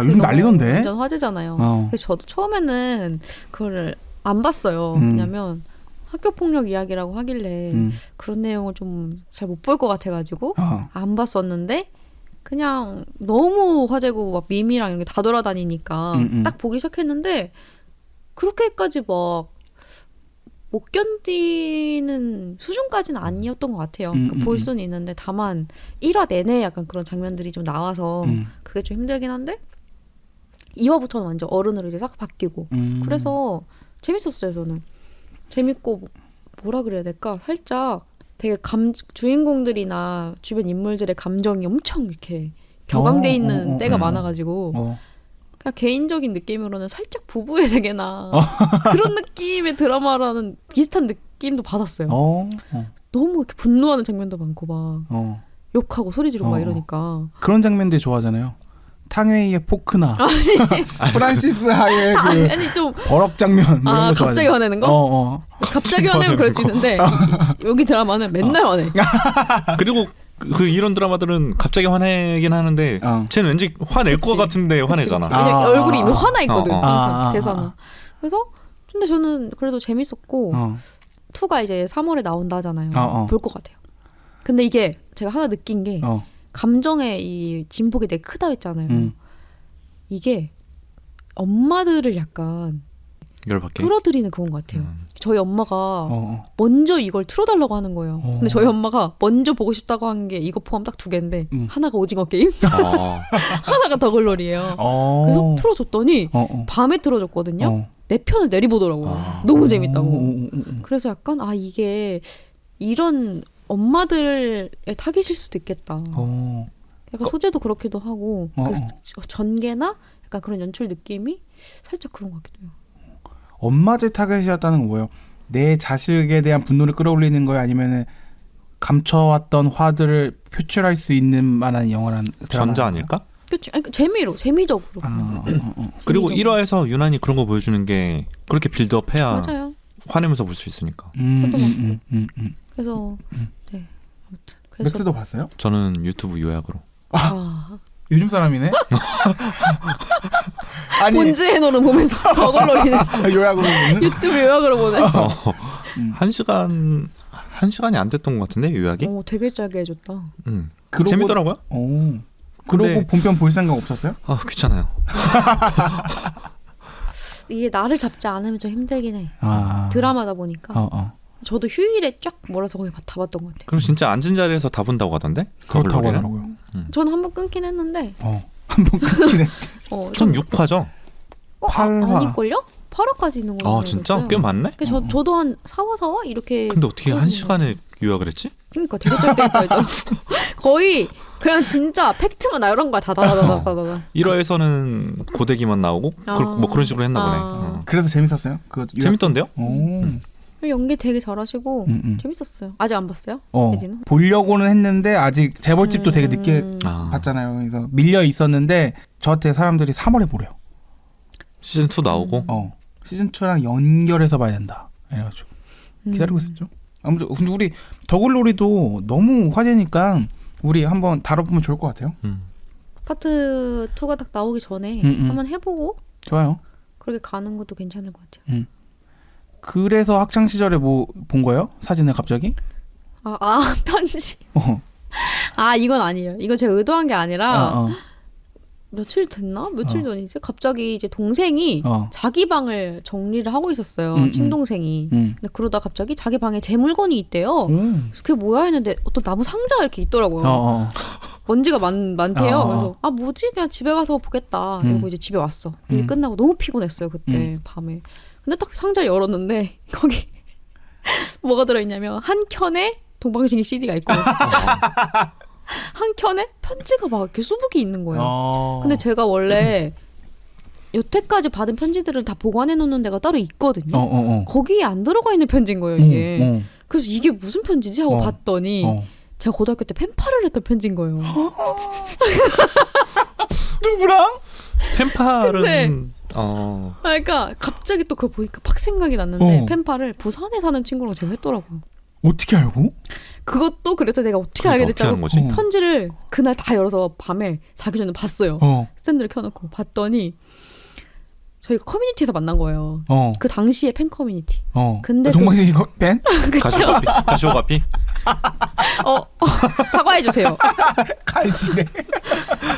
요즘 난리던데. 완전 화제잖아요. 그래서 저도 처음에는 그거를 안 봤어요. 왜냐면 학교 폭력 이야기라고 하길래 그런 내용을 좀 잘 못 볼 것 같아가지고 안 봤었는데 그냥 너무 화제고 막 밈이랑 이런 게 다 돌아다니니까 딱 보기 시작했는데 그렇게까지 막 못 견디는 수준까지는 아니었던 것 같아요. 그러니까 볼 수는 있는데 다만 1화 내내 약간 그런 장면들이 좀 나와서 그게 좀 힘들긴 한데 2화부터는 완전 어른으로 이제 싹 바뀌고 그래서 재밌었어요. 저는 재밌고 뭐라 그래야 될까? 살짝 되게 주인공들이나 주변 인물들의 감정이 엄청 이렇게 격앙돼 있는 때가 많아가지고 그냥 개인적인 느낌으로는 살짝 부부의 세계나 그런 느낌의 드라마라는 비슷한 느낌도 받았어요. 너무 이렇게 분노하는 장면도 많고 막 욕하고 소리 지르고 막 이러니까 그런 장면들 좋아하잖아요. 탕웨이의 포크나 프란시스 하의 그 아니 좀 버럭 장면 뭐 이런 거 갑자기 화내는 거? 갑자기 화내면 그럴 수 있는데 여기 드라마는 맨날 화내. 그리고 그 이런 드라마들은 갑자기 화내긴 하는데 쟤는 왠지 화낼 것 같은데 화내잖아. 왜냐면 얼굴이 이미 화나 있거든. 대사는. 그래서 근데 저는 그래도 재밌었고 2가 이제 3월에 나온다 하잖아요. 볼 것 같아요. 근데 이게 제가 하나 느낀 게 감정의 이 진폭이 되게 크다 했잖아요. 이게 엄마들을 약간 열받게 끌어들이는 그건 것 같아요. 저희 엄마가 먼저 이걸 틀어달라고 하는 거예요. 근데 저희 엄마가 먼저 보고 싶다고 한 게 이거 포함 딱 2개인데 하나가 오징어 게임, 하나가 더글로리예요. 그래서 틀어줬더니 밤에 틀어줬거든요. 내 편을 내리보더라고요. 너무 재밌다고. 그래서 약간 이게 이런 엄마들의 타깃일 수도 있겠다. 약간 소재도 그렇기도 하고 그 전개나 약간 그런 연출 느낌이 살짝 그런 것 같기도 해요. 엄마들 타겟이었다는 건 뭐예요? 내 자식에 대한 분노를 끌어올리는 거예요? 아니면은 감춰왔던 화들을 표출할 수 있는 만한 영화란 전자 아닐까? 그렇죠. 재미적으로. 그리고 1화에서 유난히 그런 거 보여주는 게 그렇게 빌드업해야 맞아요. 화내면서 볼 수 있으니까. 그래서 네 아무튼. 맥스도 봤어요? 저는 유튜브 요약으로. 요즘 사람이네. 아니, 본즈의 노를 보면서 더글로리는 요약으로 보는? 유튜브 요약으로 보네. 1시간이 안 됐던 것 같은데 요약이? 되게 짧게 해줬다. 재밌더라고요. 그러고 본편 볼 생각 없었어요? 귀찮아요. 이게 나를 잡지 않으면 좀 힘들긴 해. 드라마다 보니까. 저도 휴일에 쫙 몰아서 거의 다 봤던 것 같아요. 그럼 진짜 앉은 자리에서 다 본다고 하던데? 그렇다고 하더라고요. 저는 한번 끊긴 했는데. 한번 끊긴 했대. 전 6화죠. 8화. 아닐걸요? 8화까지 있는 걸로. 진짜? 꽤 많네? 저도 한 4화 이렇게. 근데 어떻게 1시간에 요약을 했지? 그러니까 되게 짧게 했다. 거의 그냥 진짜 팩트만 이런 거야. 다다다다다. 1화에서는 고데기만 나오고 뭐 그런 식으로 했나 보네. 그래서 재밌었어요? 재밌던데요? 연기 되게 잘하시고 재밌었어요. 아직 안 봤어요? 보려고는 했는데 아직 재벌집도 되게 늦게 봤잖아요. 그래서 밀려 있었는데 저한테 사람들이 3월에 보래요. 시즌 2 나오고 시즌 2랑 연결해서 봐야 된다. 이래가지고 기다리고 있었죠. 아무튼 근데 우리 더글로리도 너무 화제니까 우리 한번 다뤄보면 좋을 것 같아요. 파트 2가 딱 나오기 전에 한번 해보고 좋아요. 그렇게 가는 것도 괜찮을 것 같아요. 그래서 학창 시절에 뭐 본 거예요? 사진을 갑자기? 편지. 어. 이건 아니에요. 이건 제가 의도한 게 아니라 어. 며칠 됐나? 며칠 전이지? 갑자기 이제 동생이 자기 방을 정리를 하고 있었어요. 친동생이. 근데 그러다 갑자기 자기 방에 제 물건이 있대요. 그래서 그게 뭐야 했는데 어떤 나무 상자가 이렇게 있더라고요. 먼지가 많대요. 그래서 뭐지? 그냥 집에 가서 보겠다. 그리고 이제 집에 왔어. 일 끝나고 너무 피곤했어요. 그때 밤에. 근데 딱 상자를 열었는데 거기 뭐가 들어있냐면 한 켠에 동방신기 CD가 있고 한 켠에 편지가 막 이렇게 수북이 있는 거예요. 근데 제가 원래 여태까지 받은 편지들을 다 보관해 놓는 데가 따로 있거든요. 거기에 안 들어가 있는 편지인 거예요, 이게. 그래서 이게 무슨 편지지 하고 봤더니 제가 고등학교 때 펜팔을 했던 편지인 거예요. 누구랑? 펜팔은 그러니까 갑자기 또 그걸 보니까 팍 생각이 났는데 펜팔을 부산에 사는 친구랑 제가 했더라고요. 어떻게 알고? 그것도 그래서 내가 어떻게 알게 됐지 않고 편지를 그날 다 열어서 밤에 자기 전에 봤어요. 스탠드를 켜놓고 봤더니 저희가 커뮤니티에서 만난 거예요. 그 당시에 팬 커뮤니티. 근데 동방신기 팬? 가시오가피? 사과해주세요. 간신해.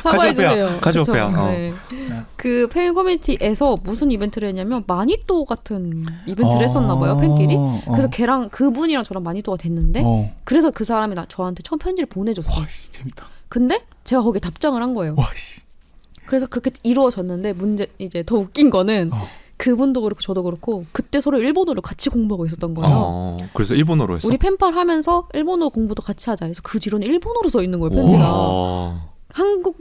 사과해주세요. 가시오페야. 네. 그 팬 커뮤니티에서 무슨 이벤트를 했냐면 마니또 같은 이벤트를 했었나 봐요, 팬끼리. 그래서 그분이랑 저랑 마니또가 됐는데 그래서 그 사람이 저한테 처음 편지를 보내줬어요. 와, 씨, 재밌다. 근데 제가 거기에 답장을 한 거예요. 와, 씨. 그래서 그렇게 이루어졌는데 이제 더 웃긴 거는 그분도 그렇고 저도 그렇고 그때 서로 일본어를 같이 공부하고 있었던 거예요. 그래서 일본어로 했어? 우리 펜팔 하면서 일본어 공부도 같이 하자 해서 그 뒤로는 일본어로 써 있는 거예요, 편지가.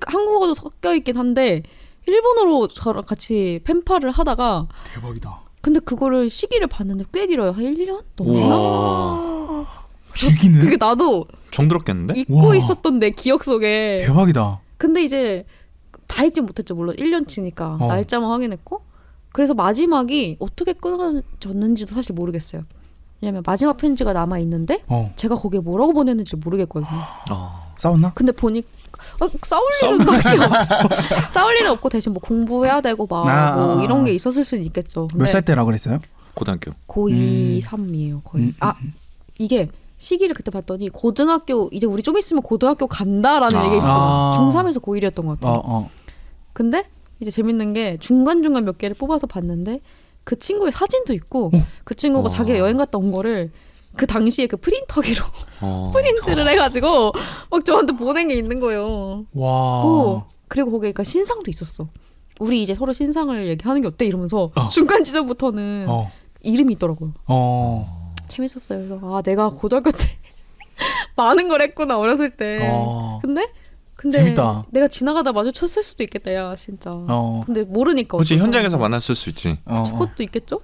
한국어도 섞여 있긴 한데 일본어로 저랑 같이 펜팔을 하다가 대박이다. 근데 그거를 시기를 봤는데 꽤 길어요. 한 1년 넘나? 죽이는? 그게 나도 정들었겠는데? 잊고 있었던 내 기억 속에. 대박이다. 근데 이제 다 읽진 못했죠. 물론 1년치니까 날짜만 확인했고 그래서 마지막이 어떻게 끊어졌는지도 사실 모르겠어요. 왜냐면 마지막 편지가 남아있는데 제가 거기에 뭐라고 보냈는지 모르겠거든요. 싸웠나? 근데 보니까 싸울 일은 딱히 없어. 싸울 일은 없고 대신 뭐 공부해야 되고 막 뭐 이런 게 있었을 수는 있겠죠. 몇 살 때라고 그랬어요? 고등학교. 고2, 3이에요 거의. 이게 시기를 그때 봤더니 고등학교 이제 우리 좀 있으면 고등학교 간다라는 얘기가 있었거든요. 중3에서 고1이었던 것 같아요. 근데 이제 재밌는 게 중간중간 몇 개를 뽑아서 봤는데 그 친구의 사진도 있고 그 친구가 자기가 여행 갔다 온 거를 그 당시에 그 프린터기로 프린트를 해가지고 막 저한테 보낸 게 있는 거예요. 와. 그리고 거기에 그러니까 신상도 있었어. 우리 이제 서로 신상을 얘기하는 게 어때? 이러면서 중간 지점부터는 이름이 있더라고요. 재밌었어요. 그래서 내가 고등학교 때 많은 걸 했구나 어렸을 때. 근데 재밌다. 내가 지나가다 마주쳤을 수도 있겠다, 야 진짜. 근데 모르니까. 그렇지 현장에서 만났을 수 있지. 그것도 있겠죠?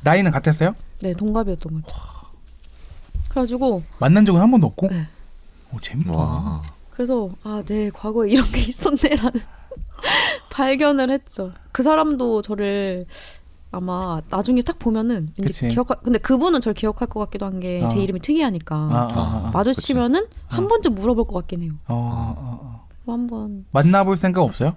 나이는 같았어요? 네, 동갑이었던 것 같아요. 그래가지고 만난 적은 한 번도 없고? 네. 재밌다. 와. 그래서 내 과거에 이런 게 있었네라는 발견을 했죠. 그 사람도 저를 아마 나중에 딱 보면은 이제 근데 그분은 저를 기억할 것 같기도 한 게 제 이름이 특이하니까 마주치면은 한 번쯤 물어볼 것 같긴 해요. 한번 만나볼 생각 없어요?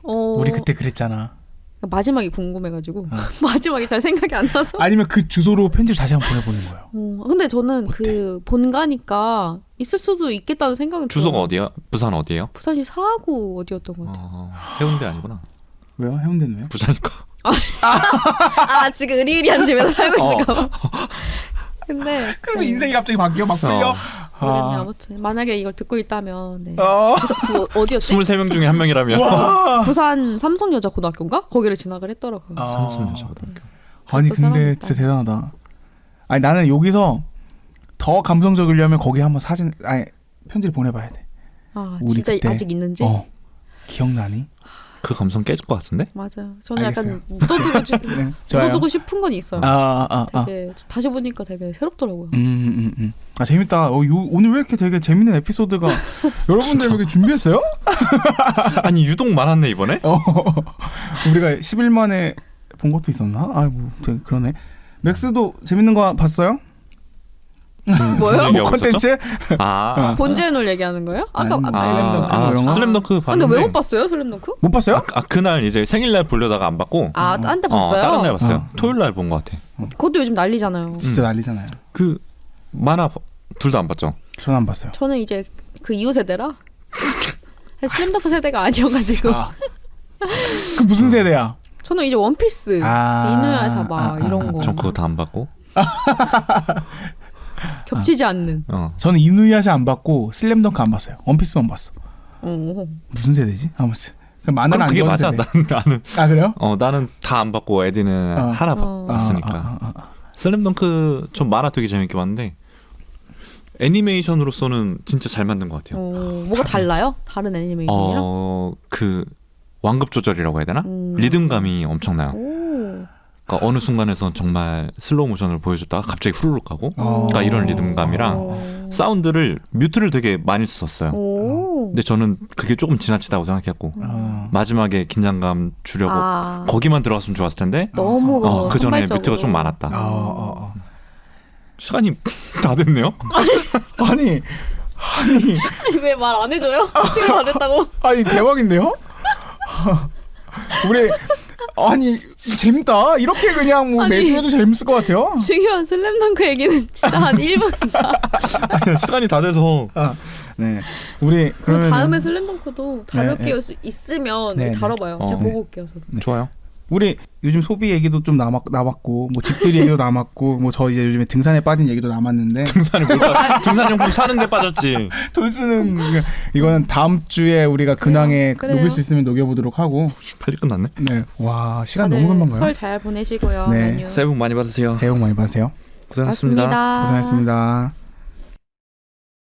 우리 그때 그랬잖아. 마지막이 궁금해가지고 마지막이 잘 생각이 안 나서. 아니면 그 주소로 편지를 다시 한번 보내보는 거예요. 근데 저는 그 본가니까 있을 수도 있겠다는 생각은 주소가 들어요. 어디야? 부산 어디예요? 부산시 사하구 어디였던 것 같아요. 해운대 아니구나. 왜요? 해운대는 왜요? 부산이니까. 지금 의리의리한 집에서 살고 있을까 봐. 근데 그래서 인생이 갑자기 바뀌어 막 풀려. 모르겠네. 아무튼 만약에 이걸 듣고 있다면 어디였지? 23명 중에 한 명이라면. 부산 삼성여자고등학교인가? 거기를 진학을 했더라고요. 삼성여자고등학교. 아니 근데 진짜 대단하다. 아니 나는 여기서 더 감성적이려면 거기 한번 편지를 보내봐야 돼. 우리 진짜 그때, 아직 있는지? 기억나니? 그 감성 깨질 것 같은데? 맞아요. 저는 알겠어요. 약간 묻어두고 싶은 건 있어요. 되게 다시 보니까 되게 새롭더라고요. 재밌다. 오늘 왜 이렇게 되게 재밌는 에피소드가 여러분들 이렇게 준비했어요? 아니 유독 많았네 이번에. 우리가 10일 만에 본 것도 있었나? 아이고 그러네. 맥스도 재밌는 거 봤어요? 뭐요? 뭐 컨텐츠? 본전을 얘기하는 거예요? 아까 슬램덩크 이런 거? 슬램덩크 근데 봤는데 왜 못 봤어요? 슬램덩크? 못 봤어요? 그날 이제 생일날 보려다가 안 봤고 딴 데 봤어요? 다른 날 봤어요. 토요일 날 본 것 같아. 그것도 요즘 난리잖아요. 진짜 난리잖아요. 그 만화 둘 다 안 봤죠? 저는 안 봤어요. 저는 이제 그 이후 세대라 슬램덩크 세대가 아니어가지고 그 무슨 세대야? 저는 이제 원피스, 이누야샤마 이런 거 전 그거 다 안 봤고. 겹치지 않는. 저는 이누야샤 안 봤고 슬램덩크 안 봤어요. 원피스만 봤어. 무슨 세대지? 아무튼 만화를 안 그게 좋아하는 맞아. 세대. 나는 그래요? 나는 다 안 봤고 에디는 하나 봤으니까. 슬램덩크 좀 만화 되게 재밌게 봤는데 애니메이션으로서는 진짜 잘 만든 것 같아요. 뭐가 달라요? 다른 애니메이션이랑? 그 완급 조절이라고 해야 되나? 리듬감이 엄청나요. 그러니까 어느 순간에선 정말 슬로우 모션을 보여줬다가 갑자기 후루룩 가고 그러니까 이런 리듬감이랑 사운드를 뮤트를 되게 많이 썼어요. 근데 저는 그게 조금 지나치다고 생각했고 마지막에 긴장감 주려고 거기만 들어갔으면 좋았을 텐데 너무 그 전에 뮤트가 좀 많았다. 시간이 다 됐네요? 아니 왜 말 안 해줘요? 시간 다 됐다고? 아니 대박인데요? 우리 아니 재밌다. 이렇게 그냥 뭐 매주 해도 재밌을 것 같아요. 중요한 슬램덩크 얘기는 진짜 한 1분. 시간이 다 돼서. 네, 우리 그럼 다음에 슬램덩크도 다룰 게 있으면 네, 다뤄봐요. 제가 보고 올게요. 저도. 좋아요. 우리 요즘 소비 얘기도 좀 남았고 뭐 집들이 얘기도 남았고 뭐 저 이제 요즘에 등산에 빠진 얘기도 남았는데 등산용품 사는데 빠졌지. 돈 쓰는 이거는 다음 주에 우리가 근황에 녹일 수 있으면 녹여보도록 하고. 빨리 끝났네. 네, 와 시간 너무 금방 가요. 설 잘 보내시고요. 네, 새해 복 많이 받으세요. 새해 복 많이 받으세요. 고생하셨습니다. 고생하셨습니다.